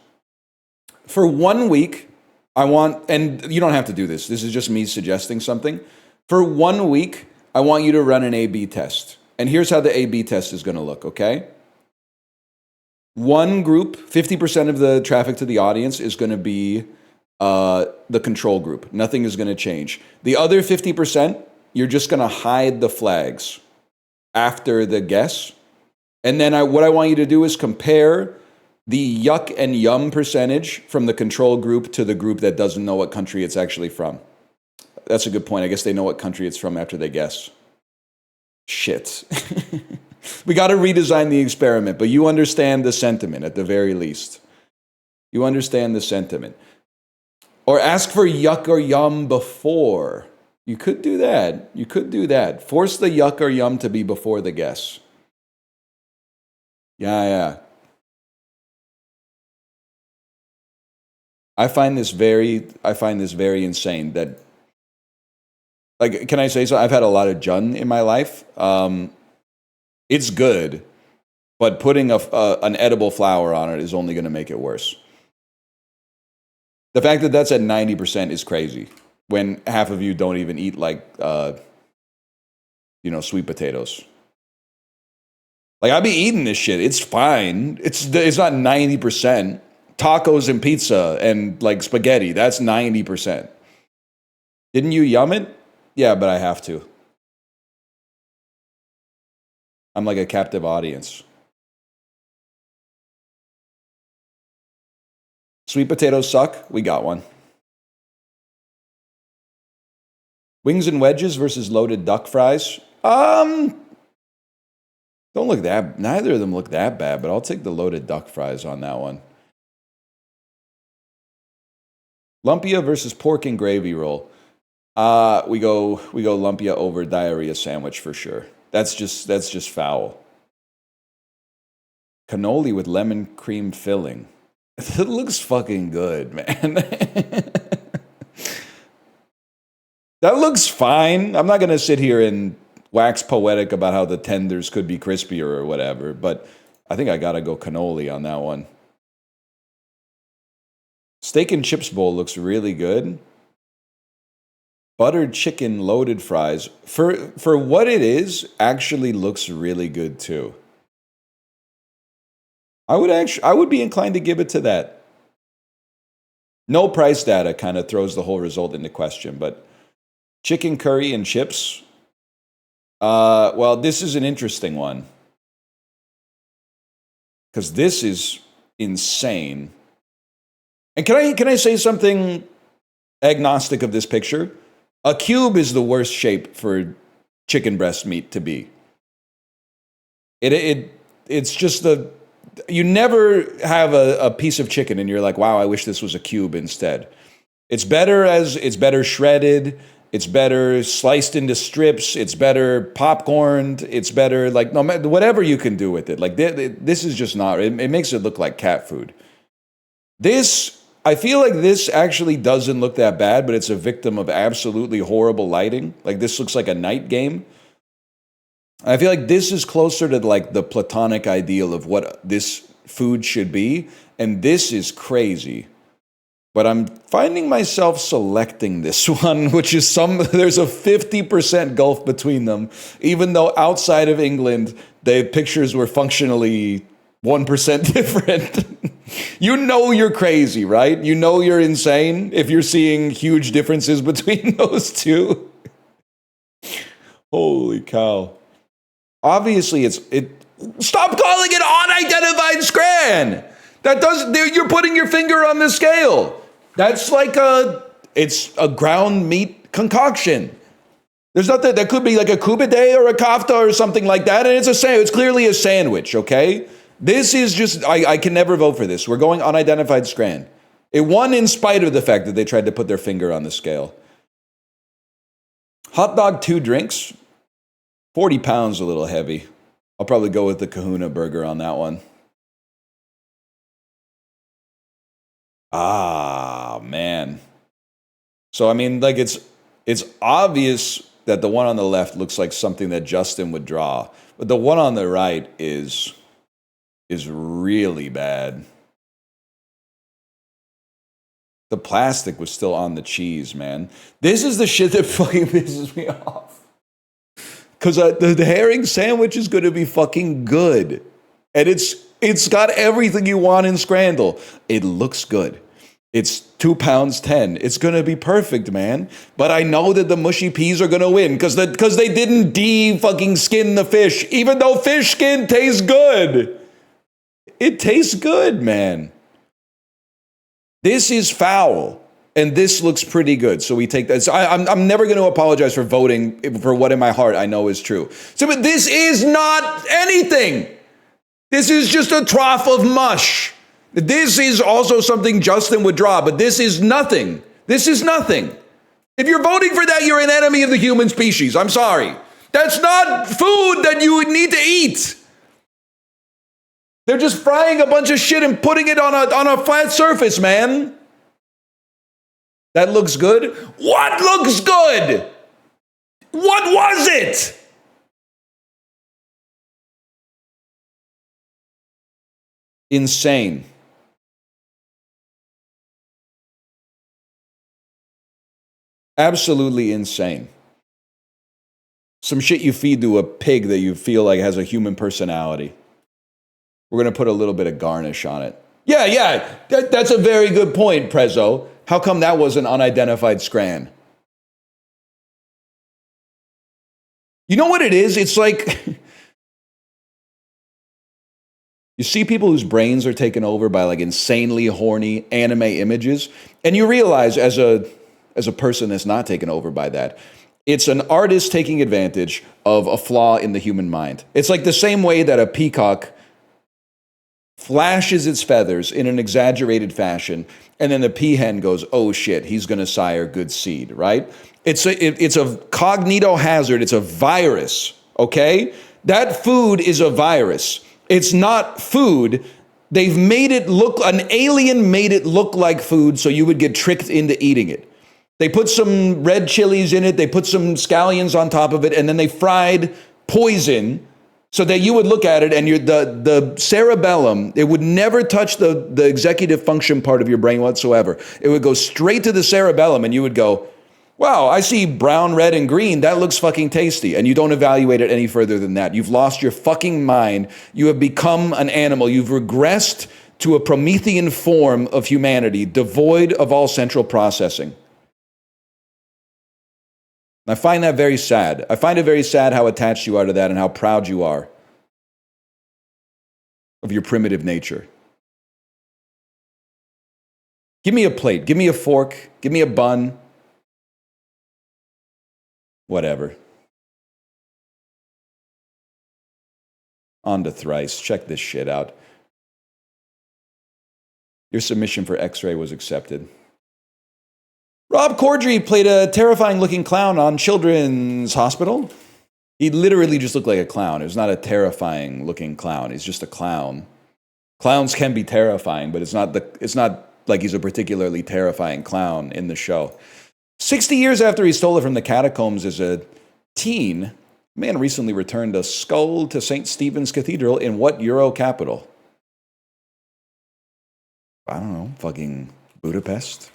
For 1 week, I want, and you don't have to do this. This is just me suggesting something. For 1 week, I want you to run an A/B test. And here's how the A/B test is going to look, okay? One group, 50% of the traffic to the audience is going to be the control group. Nothing is going to change. The other 50%, you're just going to hide the flags after the guess. And then what I want you to do is compare the yuck and yum percentage from the control group to the group that doesn't know what country it's actually from. That's a good point. I guess they know what country it's from after they guess. Shit. We got to redesign the experiment, but you understand the sentiment at the very least. You understand the sentiment. Or ask for yuck or yum before. You could do that. You could do that. Force the yuck or yum to be before the guess. Yeah. I find this very insane that, like, can I say so? I've had a lot of jun in my life. It's good, but putting an edible flower on it is only going to make it worse. The fact that that's at 90% is crazy when half of you don't even eat sweet potatoes. Like, I be eating this shit. It's fine. It's not 90%. Tacos and pizza and like spaghetti, that's 90%. Didn't you yum it? Yeah, but I have to. I'm like a captive audience. Sweet potatoes suck? We got one. Wings and wedges versus loaded duck fries? Don't look that, neither of them look that bad, but I'll take the loaded duck fries on that one. Lumpia versus pork and gravy roll. We go lumpia over diarrhea sandwich for sure. That's just foul. Cannoli with lemon cream filling. It looks fucking good, man. That looks fine. I'm not gonna sit here and wax poetic about how the tenders could be crispier or whatever, but I think I gotta go cannoli on that one. Steak and chips bowl looks really good. Buttered chicken loaded fries, for what it is, actually looks really good too. I would be inclined to give it to that. No price data kind of throws the whole result into question, but chicken curry and chips. Well, this is an interesting one because this is insane. And can I say something agnostic of this picture? A cube is the worst shape for chicken breast meat to be. It's just you never have a piece of chicken and you're like, wow, I wish this was a cube instead. It's better shredded. It's better sliced into strips. It's better popcorned. It's better like no matter whatever you can do with it. Like this is just not. It makes it look like cat food. I feel like this actually doesn't look that bad, but it's a victim of absolutely horrible lighting. Like this looks like a night game. I feel like this is closer to like the platonic ideal of what this food should be, and this is crazy. But I'm finding myself selecting this one, which is there's a 50% gulf between them, even though outside of England, the pictures were functionally 1% different. You know you're crazy, right? You know you're insane if you're seeing huge differences between those two. Holy cow. Obviously, stop calling it unidentified scran. You're putting your finger on the scale. That's like it's a ground meat concoction. There's nothing that could be like a kubide or a kafta or something like that, and it's clearly a sandwich. Okay, this is just I can never vote for this. We're going unidentified scran. It won in spite of the fact that they tried to put their finger on the scale. Hot dog, 2 drinks. 40 pounds, a little heavy. I'll probably go with the Kahuna burger on that one. Ah, man. So, I mean, like it's obvious that the one on the left looks like something that Justin would draw. But the one on the right is really bad. The plastic was still on the cheese, man. This is the shit that fucking pisses me off. Because the herring sandwich is going to be fucking good. And it's got everything you want in Scrandle. It looks good. It's 2 pounds 10. It's going to be perfect, man. But I know that the mushy peas are going to win because they didn't fucking skin the fish, even though fish skin tastes good. It tastes good, man. This is foul. And this looks pretty good, so we take that. So I'm never going to apologize for voting for what in my heart I know is true. So, but this is not anything. This is just a trough of mush. This is also something Justin would draw, but this is nothing. This is nothing. If you're voting for that, you're an enemy of the human species. I'm sorry. That's not food that you would need to eat. They're just frying a bunch of shit and putting it on a flat surface, man. That looks good? What looks good? What was it? Insane. Absolutely insane. Some shit you feed to a pig that you feel like has a human personality. We're going to put a little bit of garnish on it. Yeah. That's a very good point, Prezzo. How come that was an unidentified scran? You know what it is? It's like you see people whose brains are taken over by like insanely horny anime images, and you realize as a person that's not taken over by that, it's an artist taking advantage of a flaw in the human mind. It's like the same way that a peacock flashes its feathers in an exaggerated fashion, and then the peahen goes, oh shit, he's going to sire good seed, right? It's a cognito hazard. It's a virus, okay? That food is a virus. It's not food. They've made it look, an alien made it look like food so you would get tricked into eating it. They put some red chilies in it, they put some scallions on top of it, and then they fried poison so that you would look at it and the cerebellum, it would never touch the executive function part of your brain whatsoever. It would go straight to the cerebellum and you would go, wow, I see brown, red, and green. That looks fucking tasty. And you don't evaluate it any further than that. You've lost your fucking mind. You have become an animal. You've regressed to a Promethean form of humanity, devoid of all central processing. I find that very sad. I find it very sad how attached you are to that and how proud you are of your primitive nature. Give me a plate. Give me a fork. Give me a bun. Whatever. On to thrice. Check this shit out. Your submission for X-ray was accepted. Rob Corddry played a terrifying-looking clown on Children's Hospital. He literally just looked like a clown. It was not a terrifying-looking clown. He's just a clown. Clowns can be terrifying, but it's not like he's a particularly terrifying clown in the show. 60 years after he stole it from the catacombs as a teen, a man recently returned a skull to St. Stephen's Cathedral in what Euro capital? I don't know, fucking Budapest?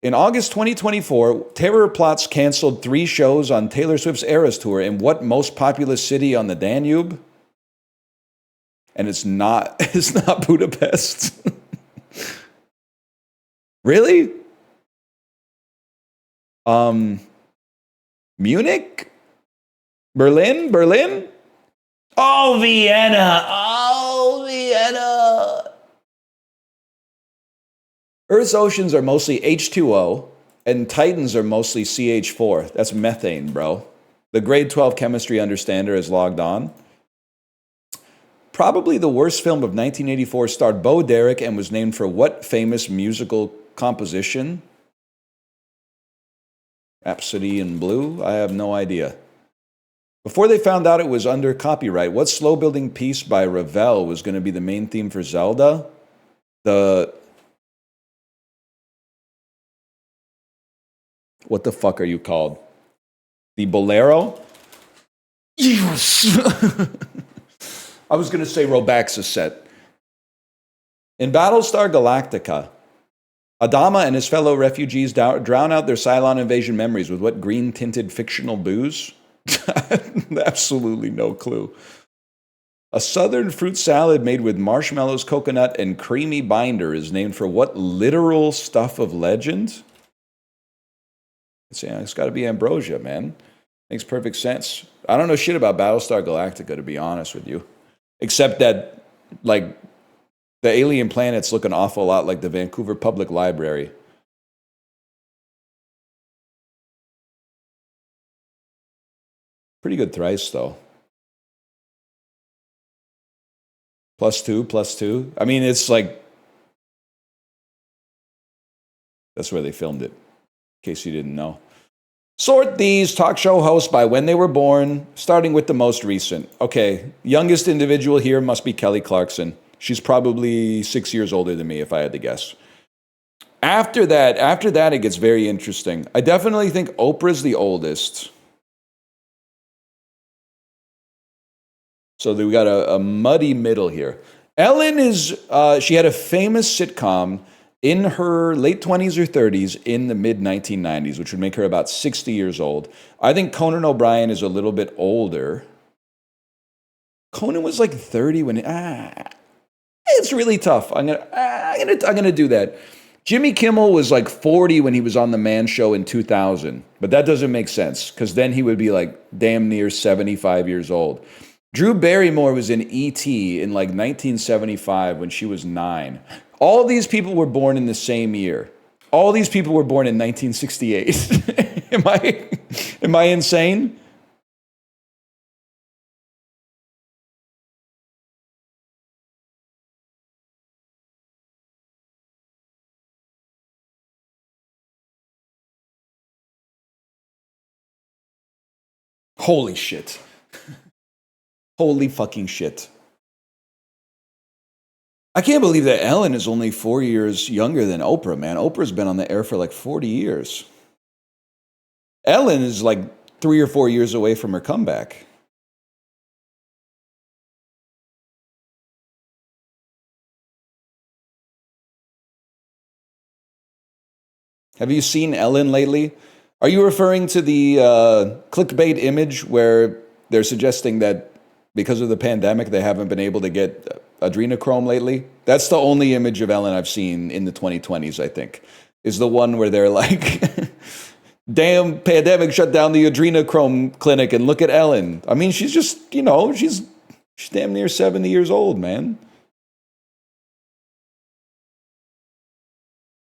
In August 2024, terror plots canceled 3 shows on Taylor Swift's Eras Tour in what most populous city on the Danube? And it's not Budapest. Really? Munich? Berlin? Oh, Vienna! Earth's oceans are mostly H2O, and Titans are mostly CH4. That's methane, bro. The grade 12 chemistry understander is logged on. Probably the worst film of 1984 starred Bo Derek and was named for what famous musical composition? Rhapsody in Blue? I have no idea. Before they found out it was under copyright, what slow-building piece by Ravel was going to be the main theme for Zelda? What the fuck are you called? The Bolero? Yes! I was going to say Robaxaset. In Battlestar Galactica, Adama and his fellow refugees drown out their Cylon invasion memories with what green-tinted fictional booze? Absolutely no clue. A southern fruit salad made with marshmallows, coconut, and creamy binder is named for what literal stuff of legend? It's got to be ambrosia, man. Makes perfect sense. I don't know shit about Battlestar Galactica, to be honest with you. Except that, like, the alien planets look an awful lot like the Vancouver Public Library. Pretty good thrice, though. +2. I mean, it's like... That's where they filmed it, in case you didn't know. Sort these talk show hosts by when they were born, starting with the most recent. Okay, youngest individual here must be Kelly Clarkson. She's probably 6 years older than me, if I had to guess. After that, it gets very interesting. I definitely think Oprah's the oldest. So we got a muddy middle here. Ellen is, she had a famous sitcom in her late 20s or 30s in the mid-1990s, which would make her about 60 years old. I think Conan O'Brien is a little bit older. Conan was like 30 when... it's really tough. I'm gonna do that. Jimmy Kimmel was like 40 when he was on The Man Show in 2000, but that doesn't make sense, because then he would be like damn near 75 years old. Drew Barrymore was in E.T. in like 1975 when she was 9. All these people were born in the same year. All these people were born in 1968. Am I insane? Holy shit. Holy fucking shit. I can't believe that Ellen is only 4 years younger than Oprah, man. Oprah's been on the air for like 40 years. Ellen is like 3 or 4 years away from her comeback. Have you seen Ellen lately? Are you referring to the clickbait image where they're suggesting that because of the pandemic, they haven't been able to get adrenochrome lately? That's the only image of Ellen I've seen in the 2020s, I think, is the one where they're like, damn, pandemic shut down the adrenochrome clinic and look at Ellen. I mean, she's just, she's damn near 70 years old, man.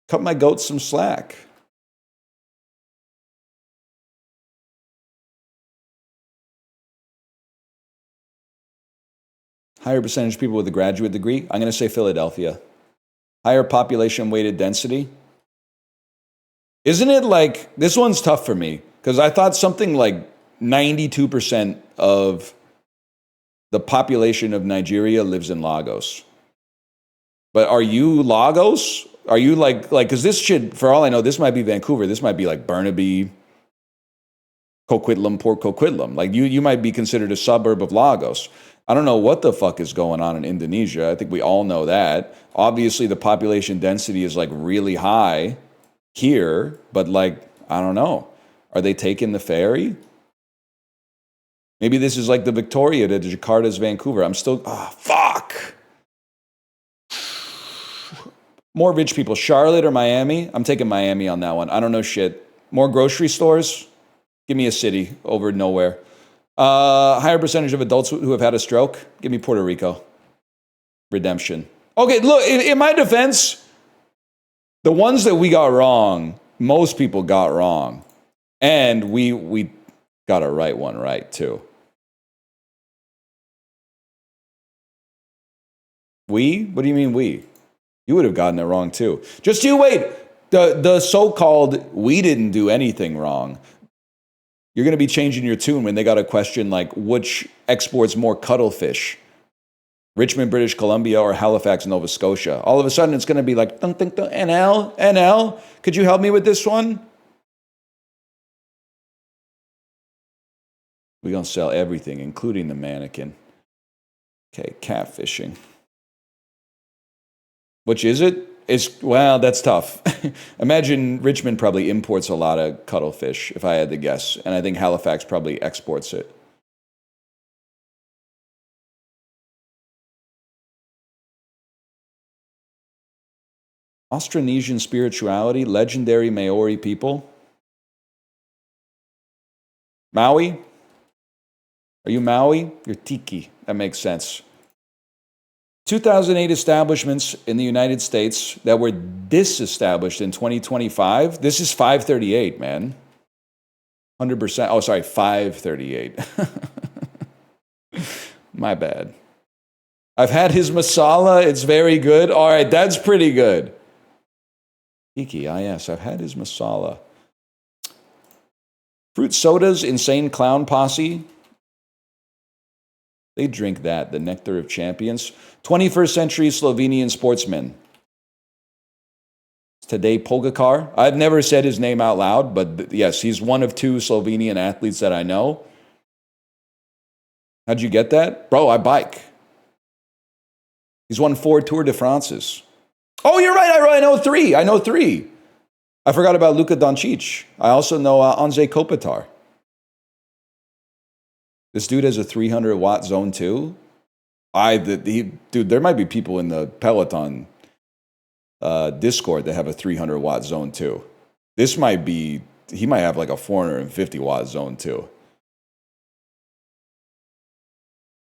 Cut my goat some slack. Higher percentage of people with a graduate degree. I'm going to say Philadelphia. Higher population weighted density. Isn't it like, this one's tough for me, because I thought something like 92% of the population of Nigeria lives in Lagos. But are you Lagos? Are you like, because this should, for all I know, this might be Vancouver. This might be like Burnaby, Coquitlam, Port Coquitlam. Like you might be considered a suburb of Lagos. I don't know what the fuck is going on in Indonesia. I think we all know that. Obviously, the population density is like really high here, but like, I don't know. Are they taking the ferry? Maybe this is like the Victoria to Jakarta's Vancouver. I'm still, fuck. More rich people, Charlotte or Miami? I'm taking Miami on that one. I don't know shit. More grocery stores? Give me a city over nowhere. Higher percentage of adults who have had a stroke? Give me Puerto Rico. Redemption. Okay, look, in my defense, the ones that we got wrong, most people got wrong. And we got a right one right, too. We? What do you mean we? You would have gotten it wrong, too. Just you wait. The so-called we didn't do anything wrong. You're going to be changing your tune when they got a question like, which exports more cuttlefish? Richmond, British Columbia, or Halifax, Nova Scotia? All of a sudden, it's going to be like, NL? Could you help me with this one? We're going to sell everything, including the mannequin. Okay, catfishing. Which is it? Well, that's tough. Imagine Richmond probably imports a lot of cuttlefish, if I had to guess. And I think Halifax probably exports it. Austronesian spirituality, legendary Maori people. Maui? Are you Maui? You're Tiki. That makes sense. 2008 establishments in the United States that were disestablished in 2025. This is 538, man. 100%. Oh, sorry, 538. My bad. I've had his masala. It's very good. All right, that's pretty good. Iki, yes, I've had his masala. Fruit sodas, insane clown posse. They drink that, the nectar of champions. 21st century Slovenian sportsman. Tadej Pogacar. I've never said his name out loud, but yes, he's one of two Slovenian athletes that I know. How'd you get that? Bro, I bike. He's won 4 Tour de France's. Oh, you're right. I know three. I forgot about Luka Doncic. I also know Anze Kopitar. This dude has a 300-watt zone too. Dude, there might be people in the Peloton Discord that have a 300-watt zone too. He might have like a 450-watt zone too.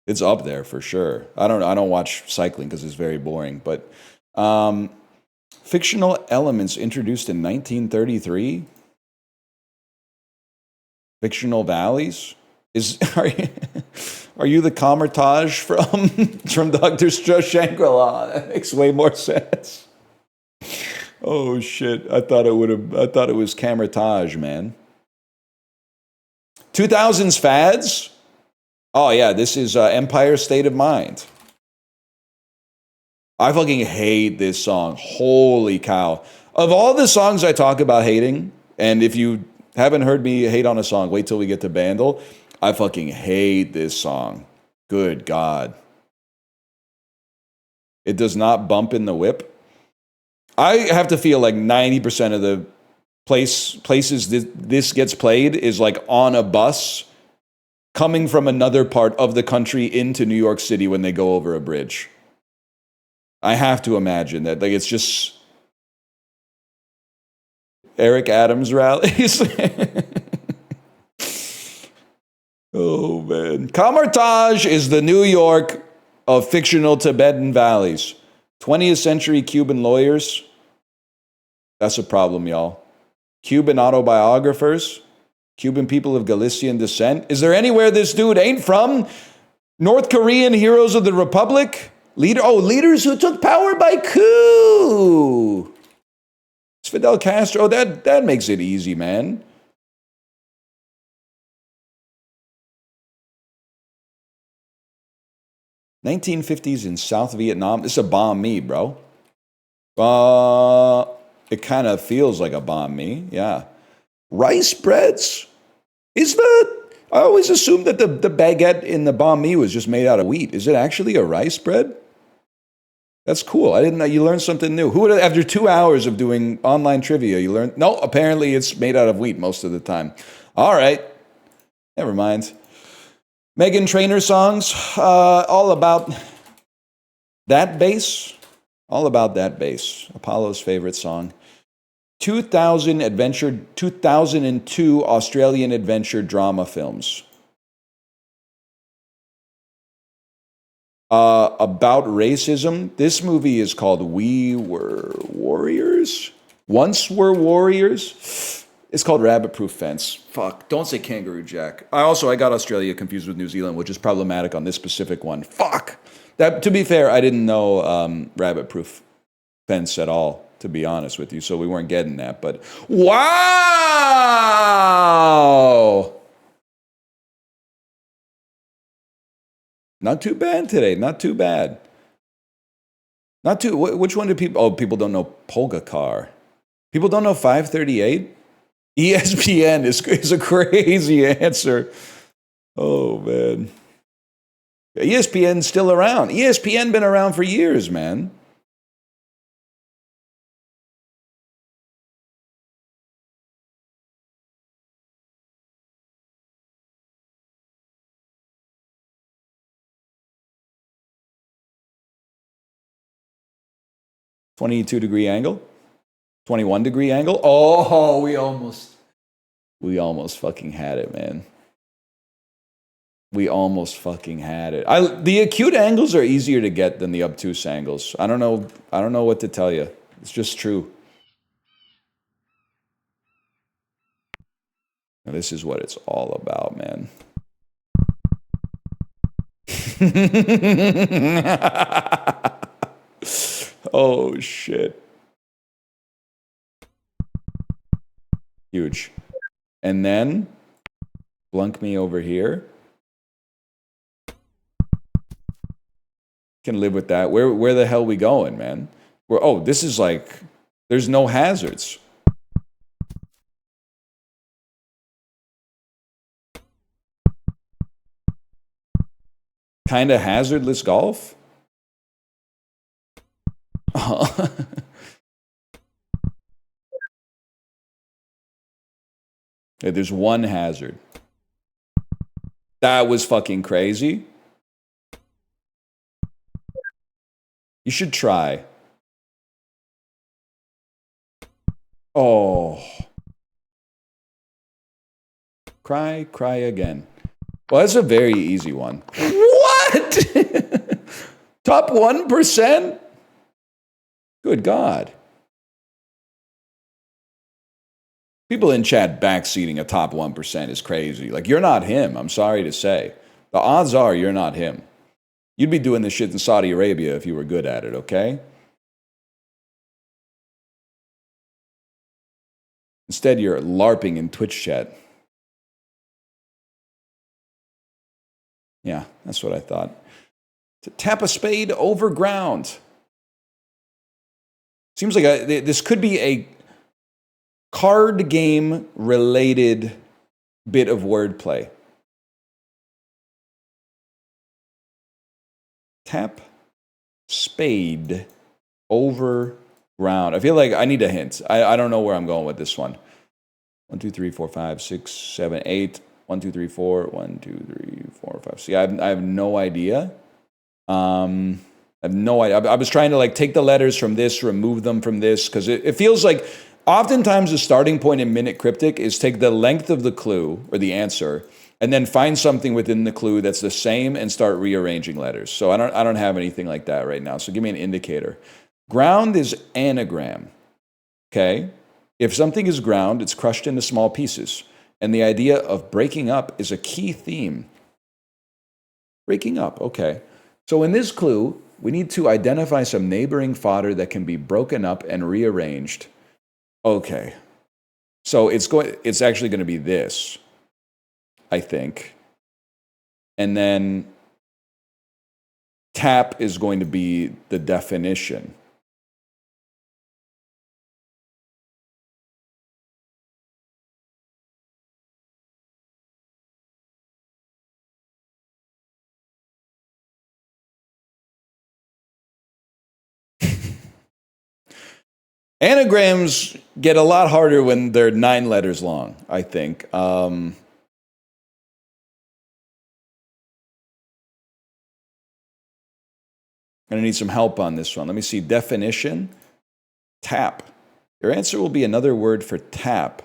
It's up there for sure. I don't watch cycling because it's very boring. But fictional elements introduced in 1933. Fictional valleys. Are you the Kamertage from Dr. Shangri-La? That makes way more sense. Oh shit! I thought it was Kamertage, man. 2000s fads? Oh, yeah, this is Empire State of Mind. I fucking hate this song. Holy cow. Of all the songs I talk about hating, and if you haven't heard me hate on a song, wait till we get to Bandle. I fucking hate this song. Good God. It does not bump in the whip. I have to feel like 90% of the places this gets played is like on a bus coming from another part of the country into New York City when they go over a bridge. I have to imagine that. Like, it's just Eric Adams rallies. Oh, man. Kamartaj is the New York of fictional Tibetan valleys. 20th century Cuban lawyers. That's a problem, y'all. Cuban autobiographers. Cuban people of Galician descent. Is there anywhere this dude ain't from? North Korean heroes of the Republic? Leaders who took power by coup. It's Fidel Castro. That makes it easy, man. '50s in South Vietnam. This is a bomb me, bro. It kind of feels like a bomb me. Yeah. Rice breads? I always assumed that the baguette in the banh mi was just made out of wheat. Is it actually a rice bread? That's cool. I didn't know. You learned something new. Who would have, after 2 hours of doing online trivia, you learned? No, apparently it's made out of wheat most of the time. All right. Never mind. Meghan Trainor songs, all about that bass. All about that bass. Apollo's favorite song. 2002 Australian adventure drama films. About racism. This movie is called We Were Warriors. Once Were Warriors. It's called Rabbit Proof Fence. Fuck. Don't say Kangaroo Jack. I got Australia confused with New Zealand, which is problematic on this specific one. Fuck. That, to be fair, I didn't know Rabbit Proof Fence at all, to be honest with you, so we weren't getting that. But wow! Not too bad today. Not too bad. Not too. Which one do people? Oh, people don't know Polka Car. People don't know 538. ESPN is a crazy answer. Oh man. ESPN's still around. ESPN been around for years, man. $22-degree angle? 21-degree angle? Oh, we almost fucking had it, man. We almost fucking had it. The acute angles are easier to get than the obtuse angles. I don't know what to tell you. It's just true. Now, this is what it's all about, man. Oh shit. Huge. And then blunk me over here. Can live with that. Where the hell we going, man? This is like there's no hazards. Kind of hazardless golf? Yeah, there's one hazard. That was fucking crazy. You should try. Oh. Cry again. Well, that's a very easy one. What? Top 1%? Good God. People in chat backseating a top 1% is crazy. Like, you're not him, I'm sorry to say. The odds are you're not him. You'd be doing this shit in Saudi Arabia if you were good at it, okay? Instead, you're LARPing in Twitch chat. Yeah, that's what I thought. To tap a spade over ground. Seems like this could be a card game related bit of wordplay. Tap spade over ground. I feel like I need a hint. I don't know where I'm going with this one. 1, 2, 3, 4, 5, 6, 7, 8. 1, 2, 3, 4. 1, 2, 3, 4, 5. See, I have no idea. I have no idea. I was trying to like take the letters from this, remove them from this, because it feels like oftentimes the starting point in Minute Cryptic is take the length of the clue or the answer and then find something within the clue that's the same and start rearranging letters. So I don't have anything like that right now. So give me an indicator. Ground is anagram. Okay? If something is ground, it's crushed into small pieces. And the idea of breaking up is a key theme. Breaking up, okay. So in this clue, we need to identify some neighboring fodder that can be broken up and rearranged. Okay. So it's actually going to be this, I think. And then tap is going to be the definition. Anagrams get a lot harder when they're 9 letters long, I think. I'm going to need some help on this one. Let me see. Definition. Tap. Your answer will be another word for tap.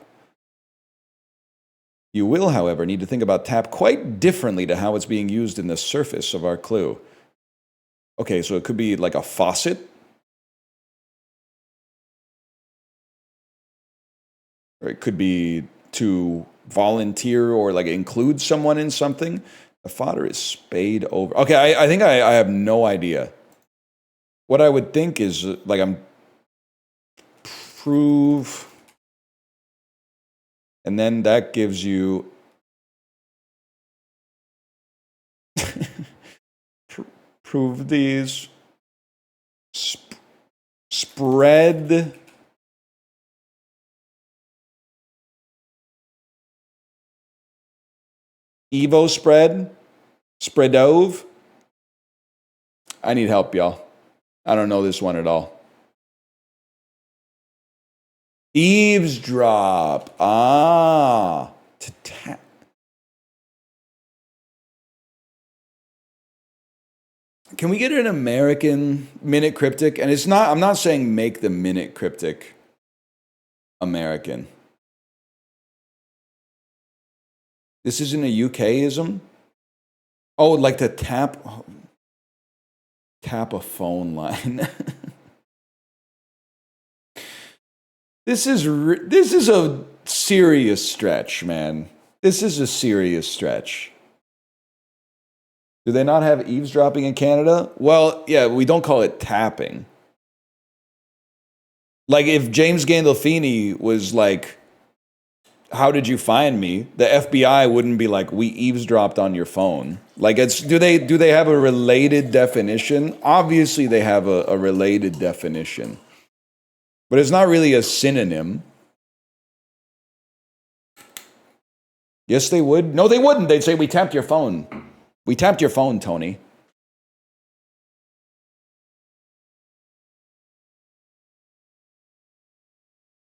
You will, however, need to think about tap quite differently to how it's being used in the surface of our clue. Okay, so it could be like a faucet. Or it could be to volunteer or like include someone in something. The fodder is spade over. Okay, I think I have no idea. What I would think is like I'm prove, and then that gives you prove these, spread. Evo spread, spreadove. I need help, y'all. I don't know this one at all. Eavesdrop. Ah, to tap. Can we get an American Minute Cryptic? And it's not, I'm not saying make the Minute Cryptic American. This isn't a UKism? Oh, like to tap a phone line. This is a serious stretch, man. This is a serious stretch. Do they not have eavesdropping in Canada? Well, yeah, we don't call it tapping. Like if James Gandolfini was like, how did you find me? The FBI wouldn't be like, we eavesdropped on your phone. Like it's do they have a related definition? Obviously they have a related definition. But it's not really a synonym. Yes, they would. No, they wouldn't. They'd say, we tapped your phone. We tapped your phone, Tony.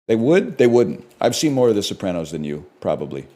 They would? They wouldn't. I've seen more of The Sopranos than you, probably.